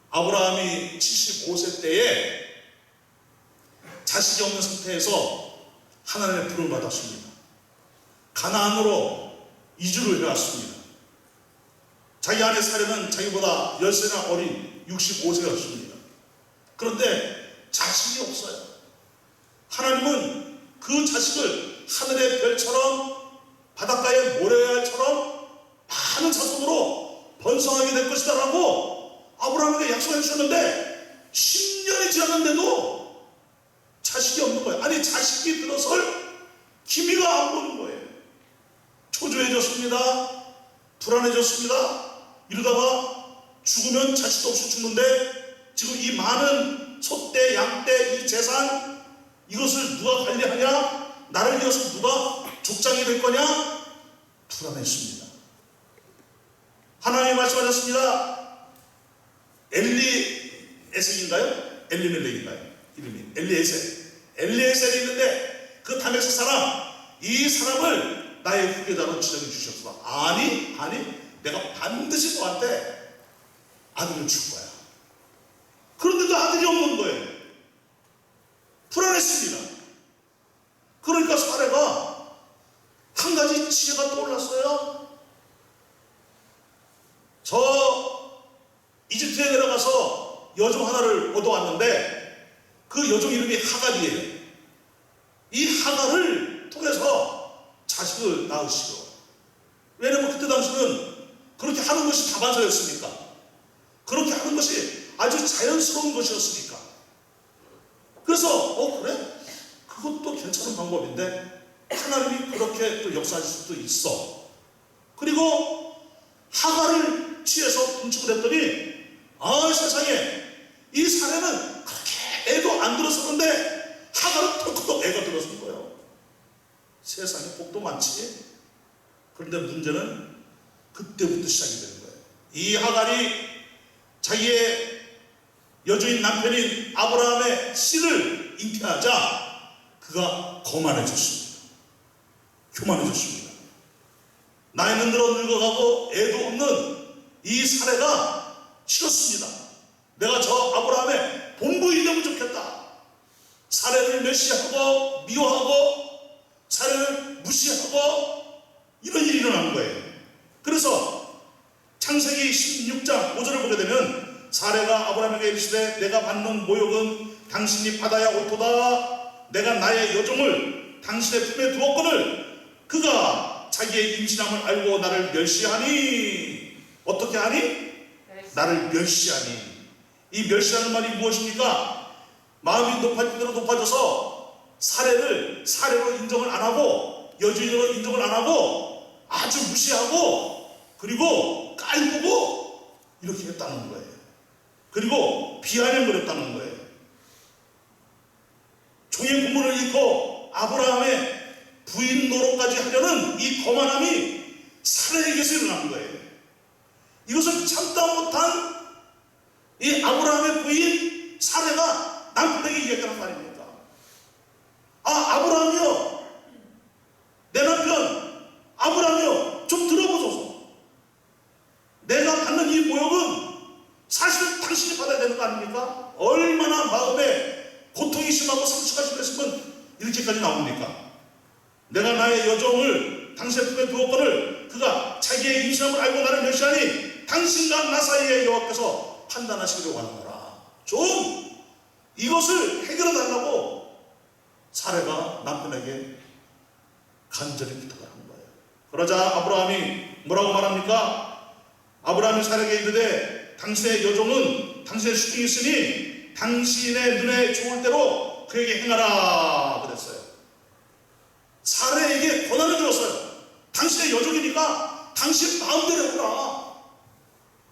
아브라함이 75세 때에 자식이 없는 상태에서 하나님의 부름을 받았습니다. 가나안으로 이주를 해왔습니다. 자기 아내 사례는 자기보다 10세나 어린 65세였습니다. 그런데 자식이 없어요. 하나님은 그 자식을 하늘의 별처럼 바닷가의 모래알처럼 많은 자손으로 번성하게 될 것이다 라고 아브라함에게 약속해 주셨는데 10년이 지났는데도 자식이 없는 거예요. 아니, 자식이 들어설 기미가 안 보는 거예요. 초조해졌습니다. 불안해졌습니다. 이러다가 죽으면 자식도 없이 죽는데 지금 이 많은 소떼, 양떼, 이 재산, 이것을 누가 관리하냐? 나를 이어서 누가 족장이 될 거냐? 불안했습니다. 하나님이 말씀하셨습니다. 엘리에셀인가요? 엘리멜렉인가요? 이름이 엘리에셀이 있는데 그 다메섹 사람, 이 사람을 나의 후계자로 지정해 주셨어. 아니, 내가 반드시 너한테 아들을 줄 거야. 그런데도 아들이 없는 거예요. 불안했습니다. 그러니까 사례가 한 가지 지혜가 떠올랐어요. 저 이집트에 내려가서 여종 하나를 얻어왔는데 그 여종 이름이 하갈이에요. 이 하갈을 통해서 자식을 낳으시고, 왜냐면 그때 당시는 그렇게 하는 것이 다반사였으니까, 그렇게 하는 것이 아주 자연스러운 것이었으니까. 그래서 그래? 그것도 괜찮은 방법인데 하나님이 그렇게 또 역사하실 수도 있어. 그리고 하갈을 취해서 분축을 했더니 세상에 이 사례는 그렇게 애도 안 들었었는데 하갈은 털컥 애가 들었을 거예요. 세상에 복도 많지. 그런데 문제는 그때부터 시작이 되는 거예요. 이 하갈이 자기의 여주인 남편인 아브라함의 씨를 잉태하자 그가 거만해졌습니다. 교만해졌습니다. 나이는 들어 늙어가고 애도 없는 이 사례가 싫었습니다. 내가 저 아브라함의 본부인 되면 좋겠다. 사례를 멸시하고 미워하고 사례를 무시하고 이런 일이 일어난 거예요. 그래서 창세기 16장 5절을 보게 되면 사례가 아브라함에게 이르시되 내가 받는 모욕은 당신이 받아야 옳도다. 내가 나의 여종을 당신의 품에 두었거늘 그가 자기의 임신함을 알고 나를 멸시하니. 어떻게 하니? 나를 멸시하니. 이 멸시하는 말이 무엇입니까? 마음이 높아진 대로 높아져서 사례로 인정을 안 하고 여주인으로 인정을 안 하고 아주 무시하고 그리고 깔보고 이렇게 했다는 거예요. 그리고 비아냥거렸다는 거예요. 종의 본분을 잃고 아브라함의 부인 노릇까지 하려는 이 거만함이 사례에게서 일어난 거예요. 이것을 참다 못한 이 아브라함의 부인 사례가 남편에게 이야기하는 말입니다. 아브라함이요, 내 남편 아브라함이요, 좀 들어보소서. 내가 받는 이 모욕은 사실 당신이 받아야 되는 거 아닙니까? 얼마나 마음에 고통이 심하고 상처가 심했으면 이렇게까지 나옵니까? 내가 나의 여종을 당신의 품에 두었거늘 그가 자기의 임신함을 알고 나를 멸시하니 당신과 나 사이에 여호와께서 판단하시기를 원하노라. 좀 이것을 해결해 달라고 사례가 남편에게 간절히 부탁을 한 거예요. 그러자 아브라함이 뭐라고 말합니까? 아브라함이 사례에게 이르되 당신의 여종은 당신의 수중이 있으니 당신의 눈에 좋을 대로 그에게 행하라 그랬어요. 사례에게 권한을 주었어요. 당신의 여종이니까 당신 마음대로 해라.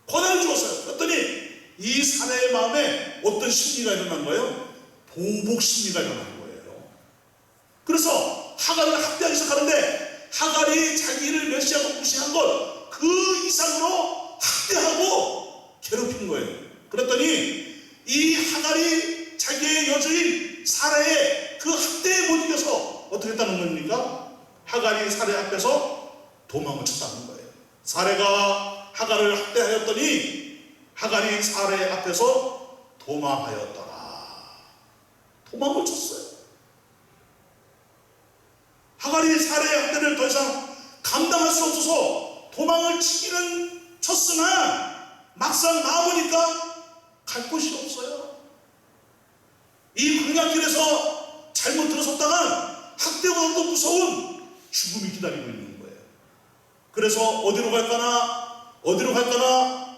권한을 주었어요. 그랬더니 이 사례의 마음에 어떤 심리가 일어난 거예요? 보복 심리가 일어난 거예요. 그래서 하갈을 학대하기 시작하는데 하갈이 자기를 멸시하고 무시한 것 그 이상으로 학대하고 괴롭힌 거예요. 그랬더니 이 하갈이 자기의 여주인 사례의 그 학대에 못 이겨서 어떻게 했다는 겁니까? 하갈이 사례 앞에서 도망을 쳤다는 거예요. 사례가 하갈을 학대하였더니 하갈이 사례 앞에서 도망하였더라. 도망을 쳤어요. 하갈이 사례의 학대를 더 이상 감당할 수 없어서 도망을 치기는 쳤으나 막상 나와보니까 갈 곳이 없어요. 이 광야길에서 잘못 들어섰다간 학대보다 더 무서운 죽음이 기다리고 있는 거예요. 그래서 어디로 갈까나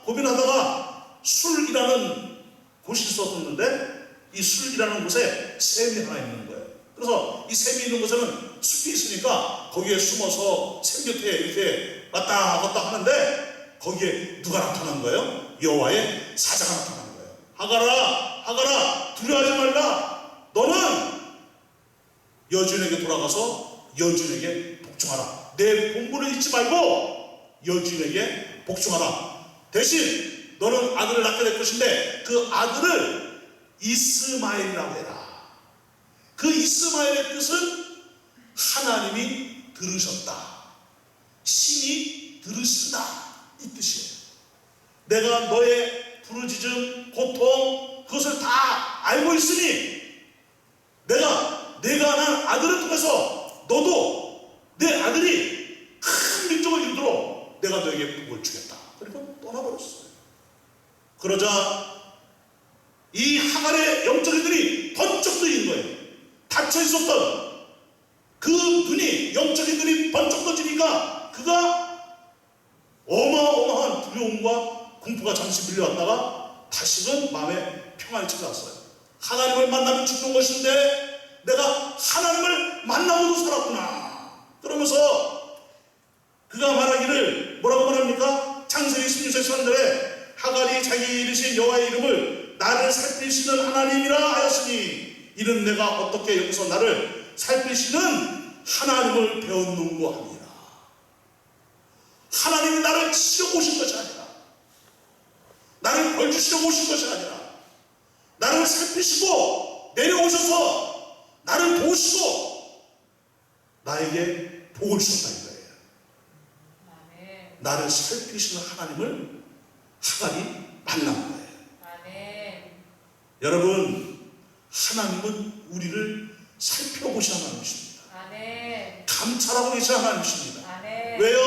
고민하다가 술이라는 곳이 있었는데 이 술이라는 곳에 샘이 하나 있는 거예요. 그래서 이 샘이 있는 곳에는 숲이 있으니까 거기에 숨어서 샘 곁에 이렇게 왔다 갔다 하는데 거기에 누가 나타난 거예요? 여호와의 사자가 나타난 거예요. 하갈아 두려워하지 말라. 너는 여주인에게 돌아가서 여주인에게 복종하라. 내 본분을 잊지 말고 여주인에게 복종하라. 대신 너는 아들을 낳게 될 것인데 그 아들을 이스마엘이라고 해라. 그 이스마엘의 뜻은 하나님이 들으셨다, 신이 들으신다, 이 뜻이에요. 내가 너의 부르짖음, 고통 그것을 다 알고 있으니 내가 난 아들을 통해서 너도 내 아들이 큰 민족을 이루도록 내가 너에게 복을 주겠다. 그리고 떠나버렸어요. 그러자 이 하갈의 영적인 눈이 번쩍 뜨인 거예요. 닫혀 있었던 그 눈이, 영적인 눈이 번쩍 떠지니까 그가 어마어마한 두려움과 공포가 잠시 밀려왔다가 다시금 마음에 평안이 찾아왔어요. 하나님을 만나면 죽는 것인데 내가 하나님을 만나고도 살았구나. 그러면서 그가 말하기를 뭐라고 말합니까? 창세기 16장 13절에 하갈이 자기 이르신 여호와의 이름을 나를 살피시는 하나님이라 하였으니 이는 내가 어떻게 여기서 나를 살피시는 하나님을 배웠는고 합니다. 하나님이 나를 치려고 오신 것이 아니라, 나를 벌주시려고 오신 것이 아니라, 나를 살피시고 내려오셔서 나를 도우시고 나에게 복을 주셨다 이거예요. 아멘. 나를 살피시는 하나님을 하갈이 만난 거예요. 아멘. 여러분, 하나님은 우리를 살펴보시는 하나님이십니다. 아멘. 감찰하고 계시는 하나님이십니다. 아멘. 왜요?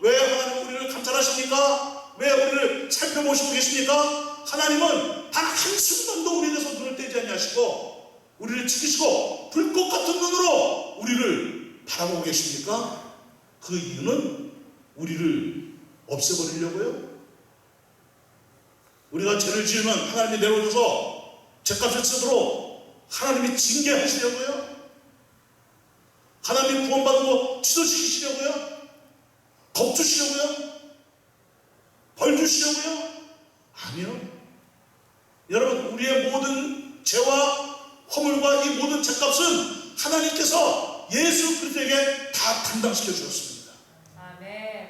왜 하나님은 우리를 감찰하십니까? 왜 우리를 살펴보시고 계십니까? 하나님은 단 한순간도 우리에 대해서 눈을 떼지 아니하시고 우리를 지키시고 불꽃 같은 눈으로 우리를 바라보고 계십니까? 그 이유는 우리를 없애버리려고요. 우리가 죄를 지으면 하나님이 내려오셔서 죄값을 치도록 하나님이 징계하시려고요? 하나님이 구원받은 거 취소시키시려고요? 겁 주시려고요? 벌 주시려고요? 아니요. 여러분, 우리의 모든 죄와 허물과 이 모든 죄값은 하나님께서 예수 그리스도에게 다 담당시켜 주셨습니다. 아멘.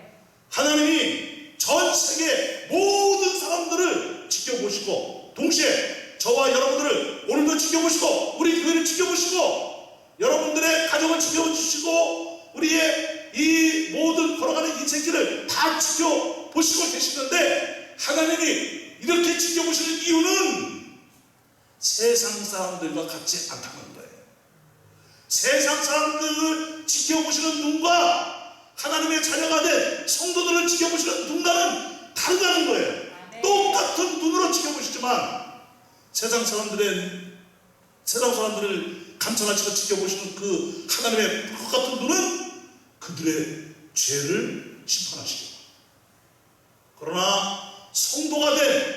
하나님이 전 세계 모든 사람들을 지켜보시고 동시에 저와 여러분들을 오늘도 지켜보시고 우리 교회를 지켜보시고 여러분들의 가정을 지켜주시고 우리의 이 모든 걸어가는 인생길을 다 지켜보시고 계시는데 하나님이 이렇게 지켜보시는 이유는 세상 사람들과 같지 않다는 거예요. 세상 사람들을 지켜보시는 눈과 하나님의 자녀가 된 성도들을 지켜보시는 눈과는 다르다는 거예요. 똑같은 눈으로 지켜보시지만 세상 사람들을 감찰하시고 지켜보시는 그 하나님의 불꽃 같은 눈은 그들의 죄를 심판하시죠. 그러나 성도가 된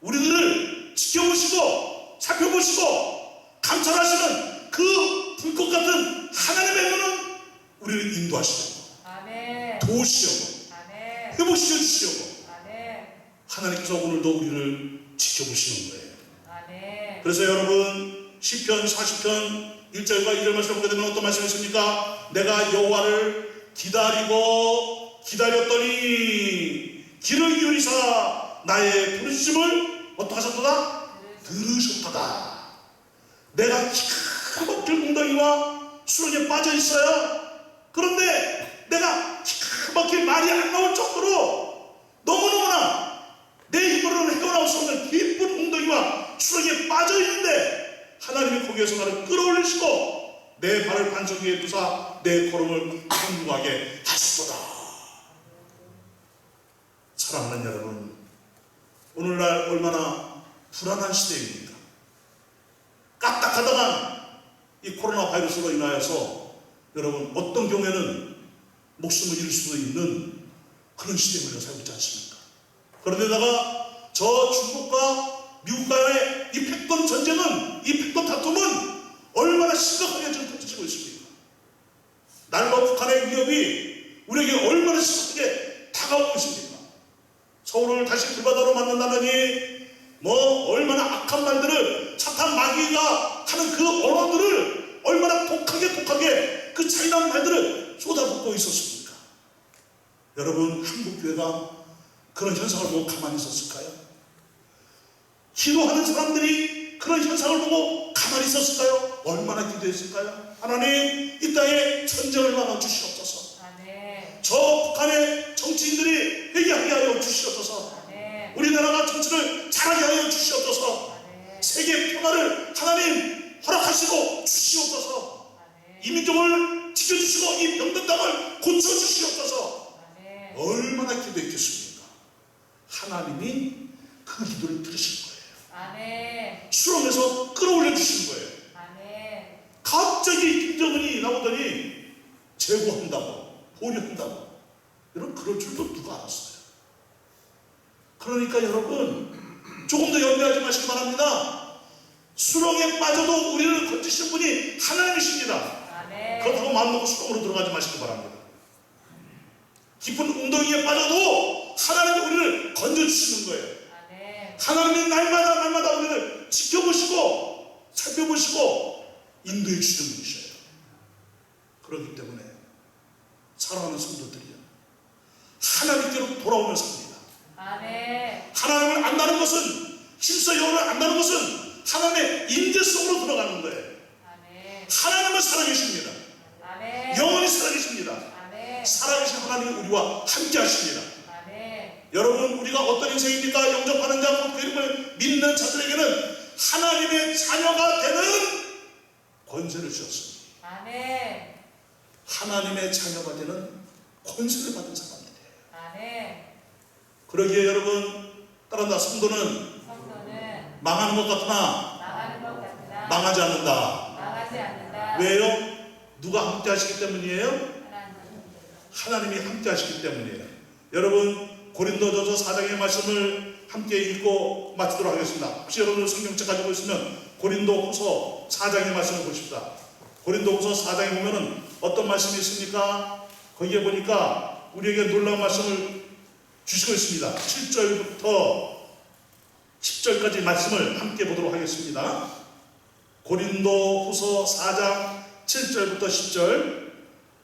우리들을 지켜보시고 살펴보시고 감찰하시는 그 불꽃 같은 하나님의 눈은 우리를 인도하시려고 아멘. 도우시려고 아멘. 회복시켜 주시려고 아멘. 하나님께서 오늘도 우리를 지켜보시는 거예요. 아멘. 그래서 여러분 시편 40편 1절과 2절 말씀을 보게 되면 어떤 말씀이 있습니까? 내가 여호와를 기다렸더니 귀를 기울이사 나의 부르짖음을 어떠하셨도다? 들으셨도다. 내가 기가 막힐 웅덩이와 수렁에 빠져 있어요. 그런데 내가 기가 막힐 말이 안 나올 정도로 너무너무나 내 힘으로는 헤어나올 수 없는 깊은 웅덩이와 수렁에 빠져 있는데 하나님이 거기에서 나를 끌어올리시고 내 발을 반석 위에 두사 내 걸음을 견고하게 하시도다. 사랑하는 여러분, 오늘날 얼마나 불안한 시대입니까? 까딱하다간 이 코로나 바이러스로 인하여서 여러분 어떤 경우에는 목숨을 잃을 수도 있는 그런 시대에 우리가 살고 있지 않습니까? 그런데다가 저 중국과 미국 간의 이 패권 전쟁은, 이 패권 다툼은 얼마나 심각하게 지금 펼쳐지고 있습니까? 날로 북한의 위협이 우리에게 얼마나 심각하게 다가오고 있습니까? 서울을 다시 불바다로 만든다느니 얼마나 악한 말들을 착한 마귀가 하는 그 언어들을 얼마나 독하게 그 잔인한 말들을 쏟아붓고 있었습니까? 여러분, 한국교회가 그런 현상을 보고 가만히 있었을까요? 기도하는 사람들이 그런 현상을 보고 가만히 있었을까요? 얼마나 기도했을까요? 하나님, 이 땅에 전쟁을 막아 주시옵소서. 아멘. 저 북한의 정치인들이 회개하게 하여 주시옵소서. 아멘. 우리나라가 정치를 잘하게 하여 주시옵소서. 아멘. 세계 평화를 하나님 허락하시고 주시옵소서. 아멘. 이 민족을 지켜주시고 이 병든 땅을 고쳐주시옵소서. 아멘. 얼마나 기도했겠습니까? 하나님이 그 기도를 들으신 거예요. 아멘. 수렁에서 끌어올려 주신 거예요. 아멘. 갑자기 김정은이 나오더니 제거한다고, 보류한다고. 여러분, 그럴 줄도 누가 알았어요? 그러니까 여러분, 조금 더 염려하지 마시기 바랍니다. 수렁에 빠져도 우리를 건지신 분이 하나님이십니다. 아멘. 그렇다고 마음먹고 수렁으로 들어가지 마시기 바랍니다. 깊은 웅덩이에 빠져도 하나님이 우리를 건져주시는 거예요. 아멘. 하나님이 날마다 우리를 지켜보시고 살펴보시고 인도해 주시는 분이셔요. 그렇기 때문에 사랑하는 성도들이요, 하나님께로 돌아오면 삽니다. 아멘. 하나님을 안다는 것은, 실서 영혼을 안다는 것은 하나님의 임재 속으로 들어가는 거예요. 아멘. 하나님은 살아계십니다. 아멘. 영원히 살아계십니다. 아멘. 살아계신 하나님이 우리와 함께 하십니다. 아멘. 여러분, 우리가 어떤 인생입니까? 영접하는 자, 곧 그 이름을 믿는 자들에게는 하나님의 자녀가 되는 권세를 주셨습니다. 아멘. 하나님의 자녀가 되는 권세를 받은 사람들이에요. 아멘. 그러기에 여러분, 따라다 성도는 성도는 망하는 것 같으나 망하는 것 같으나 망하지 않는다. 망하지 않는다. 왜요? 누가 함께 하시기 때문이에요? 하나님. 하나님이 함께 하시기 때문이에요. 여러분, 고린도전서 4장의 말씀을 함께 읽고 마치도록 하겠습니다. 혹시 여러분 성경책 가지고 있으면 고린도후서 4장의 말씀을 보십시다. 고린도후서 4장에 보면은 어떤 말씀이 있습니까? 거기에 보니까 우리에게 놀라운 말씀을 주시고 있습니다. 7절부터 10절까지 말씀을 함께 보도록 하겠습니다. 고린도후서 4장 7절부터 10절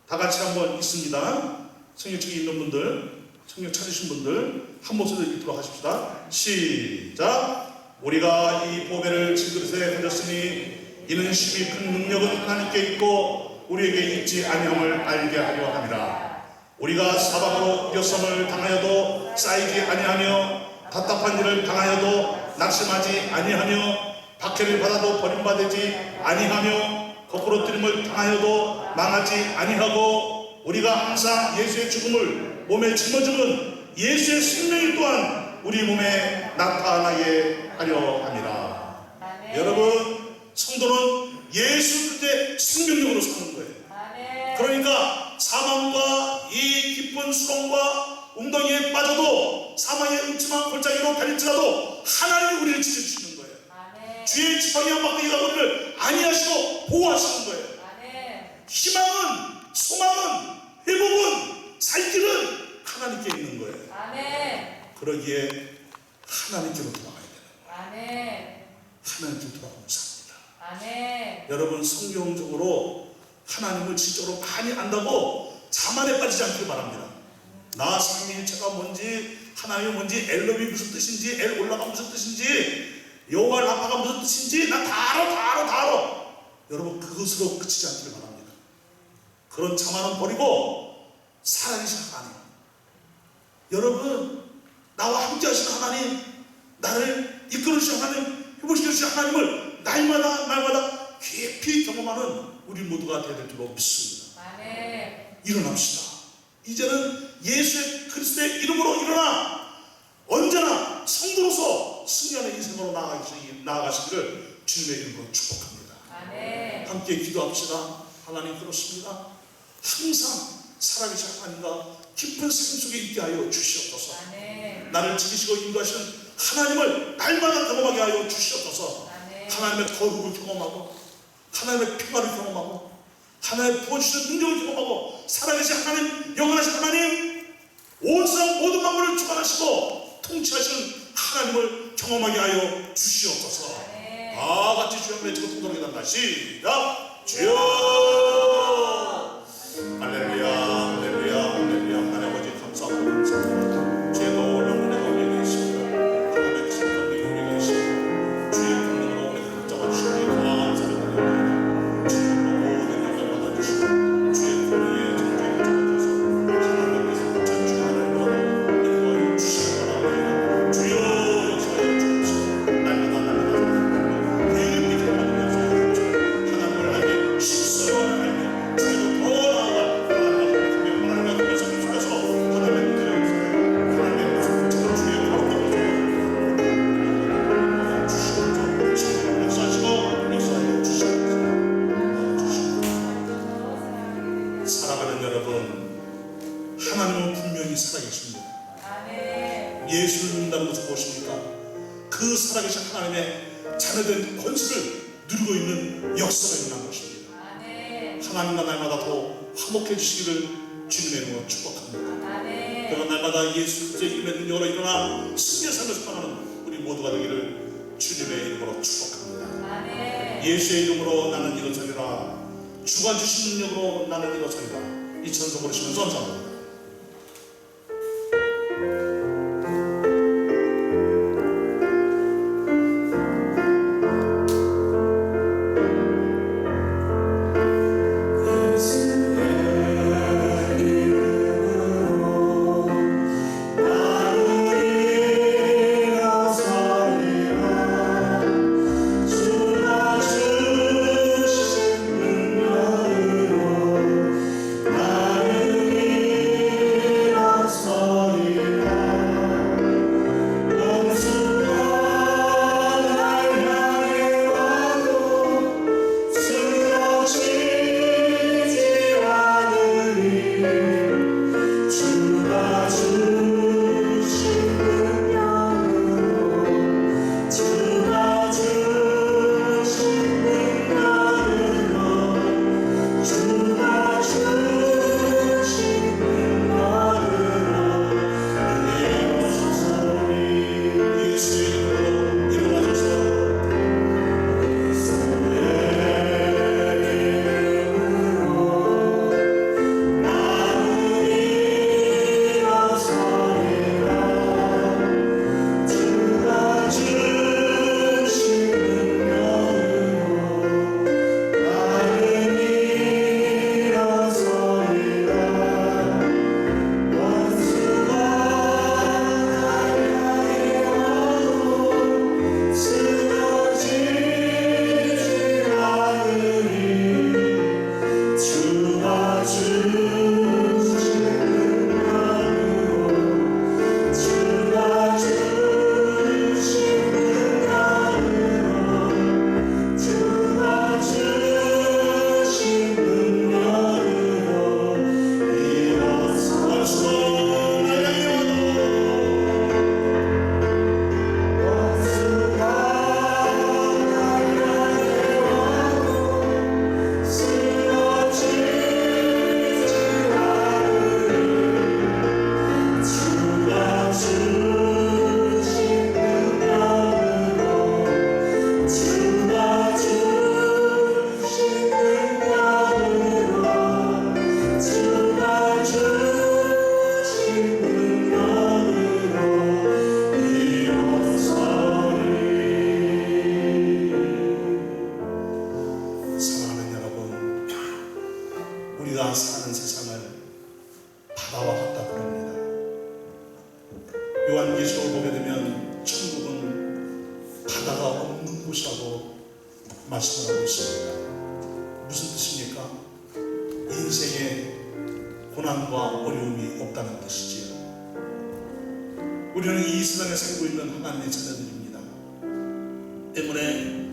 다 같이 한번 읽습니다. 성경책에 있는 분들, 성경 찾으신 분들 한 목소리로 읽도록 하십시다. 시작. 우리가 이 보배를 질그릇에 가졌으니 이는 심히 큰 능력은 하나님께 있고 우리에게 있지 아니함을 알게 하려 함이라. 우리가 사방으로 역성을 당하여도 쌓이지 아니하며 답답한 일을 당하여도 낙심하지 아니하며 박해를 받아도 버림받지 아니하며 거꾸로 뜨림을 당하여도 망하지 아니하고 우리가 항상 예수의 죽음을 몸에 짊어지면 예수의 생명이 또한 우리 몸에 나타나게 하려 함이라. 아멘. 여러분, 성도는 예수 그리스도의 생명력으로 사는 거예요. 아멘. 그러니까 사망과 이 깊은 수렁과 웅덩이에 빠져도 사망의 음침한 골짜기로 달릴지라도 하나님이 우리를 지켜주시는 거예요. 아멘. 주의 지팡이 한 바퀴가 우리를 안위하시고 보호하시는 거예요. 아멘. 희망은, 소망은, 회복은, 살 길은 하나님께 있는 거예요. 아멘. 그러기에 하나님께로 돌아가야 되는 거예요. 아멘. 하나님께로 돌아가면 삽니다. 아멘. 여러분, 성경적으로 하나님을 지적으로 많이 안다고 자만에 빠지지 않길 바랍니다. 나 삼위일체가 뭔지, 하나님이 뭔지, 엘럽이 무슨 뜻인지, 엘 올라가 무슨 뜻인지, 여호와 라파가 무슨 뜻인지 나 다 알아. 여러분, 그것으로 그치지 않길 바랍니다. 그런 자만은 버리고 살아계신 하나님, 여러분, 나와 함께 하시는 하나님, 나를 이끌어주시는 하나님, 회복시켜주시는 하나님을 날마다 깊이 경험하는 우리 모두가 되야 될 줄로 믿습니다. 아멘. 일어납시다. 이제는 예수의 그리스도의 이름으로 일어나 언제나 성도로서 승리하는 인생으로 나아가시기를 주님의 이름으로 축복합니다. 아멘. 함께 기도합시다. 하나님, 그렇습니다. 항상 살아계신 하나님과 깊은 삶 속에 있게 하여 주시옵소서. 아멘. 나를 지키시고 인도하시는 하나님을 날마다 경험하게 하여 주시옵소서. 아멘. 하나님의 거룩을 경험하고 하나님의 평화를 경험하고 하나님의 부어주시는 능력을 경험하고 살아계신 하나님, 영원하신 하나님, 온 세상 모든 만물을 주관하시고 통치하시는 하나님을 경험하게 하여 주시옵소서. 아멘. 다 같이 주여 외치고 통독하게 된다. 시작. 주여. 할렐루야, 할렐루야, 할렐루야. 하나님 아버지 감사하고 감사합니다. 주의 놀라운 은혜가 우리에게 있습니다. 하나님의 신성이 우리에게 있습니다. 주의 권능으로 우리를 붙잡아주시니 감사를 드립니다. 주님으로 모든 영광을 받아주시고 주의 권위에 정죄에 붙잡아주셔서 하나님께서 전주의 하나님으로 인도하여 주시기 바랍니다. 주여 역사하여 주옵소서. 날마다 대응이 경험하는 역사하여 주옵소서. 하나님을 알게 십수를 알게 주께로 더 나아가 하나님의 말씀 속에서 하나님의 은혜를 하나님의 주의 거룩함을 주시옵소서. 역사하시고 역사하여 주시옵소서. 살아가는 여러분, 하나님은 분명히 살아계십니다. 아멘. 예수를 믿는다는 것은 무엇입니까? 그 살아계신 하나님의 자녀된 권세를 누리고 있는 역사가 일어난 것입니다. 아멘. 하나님과 날마다 더 화목해 주시기를 주님의 이름으로 축복합니다. 아멘. 그리고 날마다 예수 그리스도의 이름의 능력으로 일어나 승리의 삶을 살아가는 우리 모두가 되기를 주님의 이름으로 축복합니다. 아멘. 예수의 이름으로 나는 일어서리라. 주가 주신 능력으로 나는 일어서리라. 이 찬송 부르시면서 감사합니다. 주신 능력으로 나를 우리가 사는 세상을 바다와 같다 그럽니다. 요한계시록을 보게 되면 천국은 바다가 없는 곳이라고 말씀을 하고 있습니다. 무슨 뜻입니까? 인생에 고난과 어려움이 없다는 뜻이지요. 우리는 이 세상에 살고 있는 하나님의 자녀들입니다. 때문에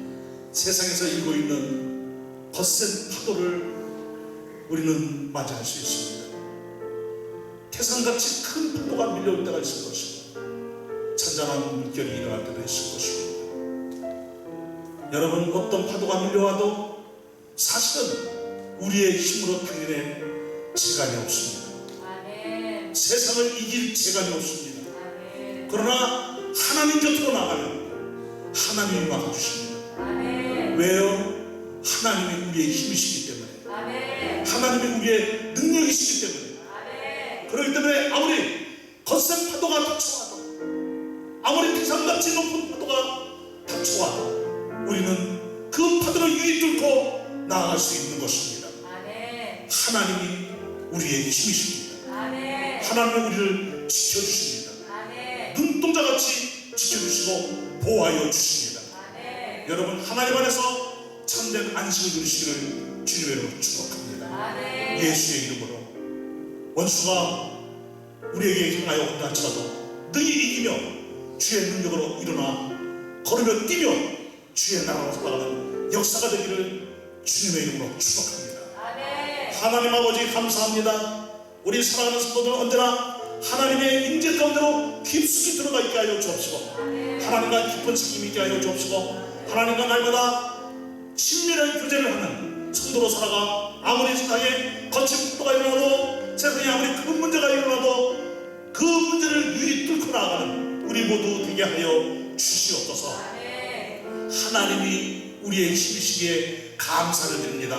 세상에서 일고 있는 거센 파도를 우리는 맞이할 수 있습니다. 태산같이 큰 파도가 밀려올 때가 있을 것이고 잔잔한 물결이 일어날 때도 있을 것입니다. 여러분, 어떤 파도가 밀려와도 사실은 우리의 힘으로 당연히 재간이 없습니다. 아멘. 세상을 이길 재간이 없습니다. 아멘. 그러나 하나님 곁으로 나가면 하나님이 막아주십니다. 아멘. 왜요? 하나님이 우리의 힘이시기 때문에, 아멘. 하나님이 우리의 능력이시기 때문에. 아멘. 그렇기 때문에 아무리 거센 파도가 닥쳐와도, 아무리 태산같이 높은 파도가 닥쳐와도 우리는 그 파도를 유리 뚫고 나아갈 수 있는 것입니다. 아멘. 하나님이 우리의 힘이십니다. 아멘. 하나님은 우리를 지켜주십니다. 아멘. 눈동자같이 지켜주시고 보호하여 주십니다. 아멘. 여러분, 하나님 안에서 참된 안식을 누리시기를 주님의 이름으로 축복합니다. 아멘. 예수의 이름으로 원수가 우리에게 향하여 온다 할지라도 능히 이기며 주의 능력으로 일어나 걸으며 뛰며 주의 나라로 살아가는 역사가 되기를 주님의 이름으로 축복합니다. 아멘. 하나님 아버지 감사합니다. 우리 사랑하는 성도들 언제나 하나님의 임재 가운데로 깊숙이 들어가 있게 하여 주옵시고, 하나님과 깊은 책임이 있게 하여 주옵시고, 하나님과 날마다 친밀한 교제를 하는 성도로 살아가 아무리 세상에 거친 폭도가 일어나도, 세상에 아무리 큰 문제가 일어나도 그 문제를 유리 뚫고 나아가는 우리 모두 되게 하여 주시옵소서. 하나님이 우리의 힘이시기에 감사를 드립니다.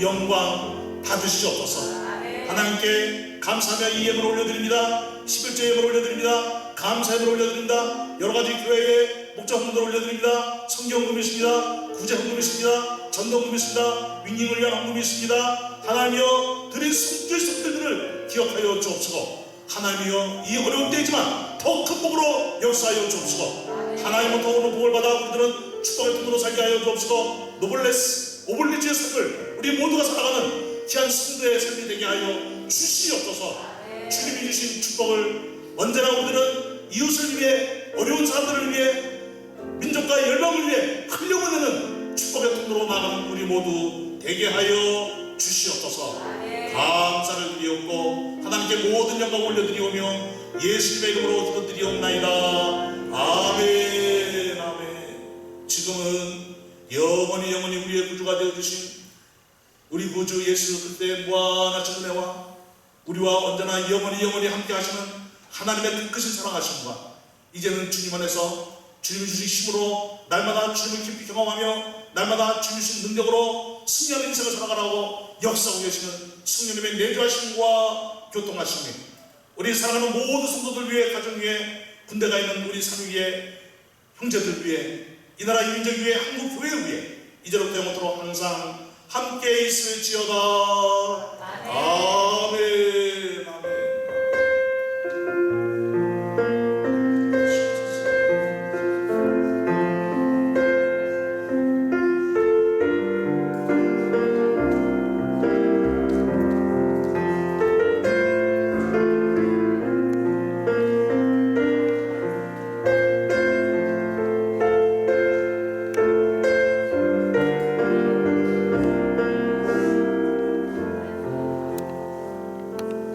영광 받으시옵소서. 하나님께 감사하며 이 예물을 올려드립니다. 11조 예물을 올려드립니다. 감사 예물을 올려드립니다. 여러가지 교회의 목자 헌금을 올려드립니다. 성경 헌금이 있습니다. 구제 헌금이 있습니다. 전도 헌금이 있습니다. 윈닝을 위한 헌금이 있습니다. 하나님이여, 드린 손길들을 기억하여 주옵시고, 하나님이여, 이 어려운 때이지만 더 큰 복으로 역사하여 주옵시고, 하나님은 더욱더 복을 받아 우리들은 축복의 통로로 살게 하여 주옵시고, 노블레스 오블리지의 삶을 우리 모두가 살아가는 귀한 성도의 삶이 되게 하여 주시옵소서. 주님이 주신 축복을 언제나 우리들은 이웃을 위해, 어려운 사람들을 위해, 민족과 열방을 위해 흘려보내는 축복의 통로로 나가는 우리 모두 되게 하여 주시옵소서. 감사를 드리옵고 하나님께 모든 영광을 올려드리오며 예수님의 이름으로 기도드리옵나이다. 아멘. 아멘. 지금은 영원히 우리의 구주가 되어주신 우리 구주 예수 그리스도의 무한하신 은혜와 우리와 언제나 영원히 함께 하시는 하나님의 그 크신 사랑하심과 이제는 주님 안에서 주님이 주신 힘으로 날마다 주님을 깊이 경험하며 날마다 주님 주신 능력으로 승리하는 인생을 살아가라고 역사하고 계시는 성령님의 내주하심과 교통하심이 우리 사랑하는 모든 성도들 위해, 가정 위해, 군대가 있는 우리 삼위의 형제들 위해, 이 나라 민족 위해, 한국 교회 위해 이제로부터 영원토록 항상 함께 있을지어다.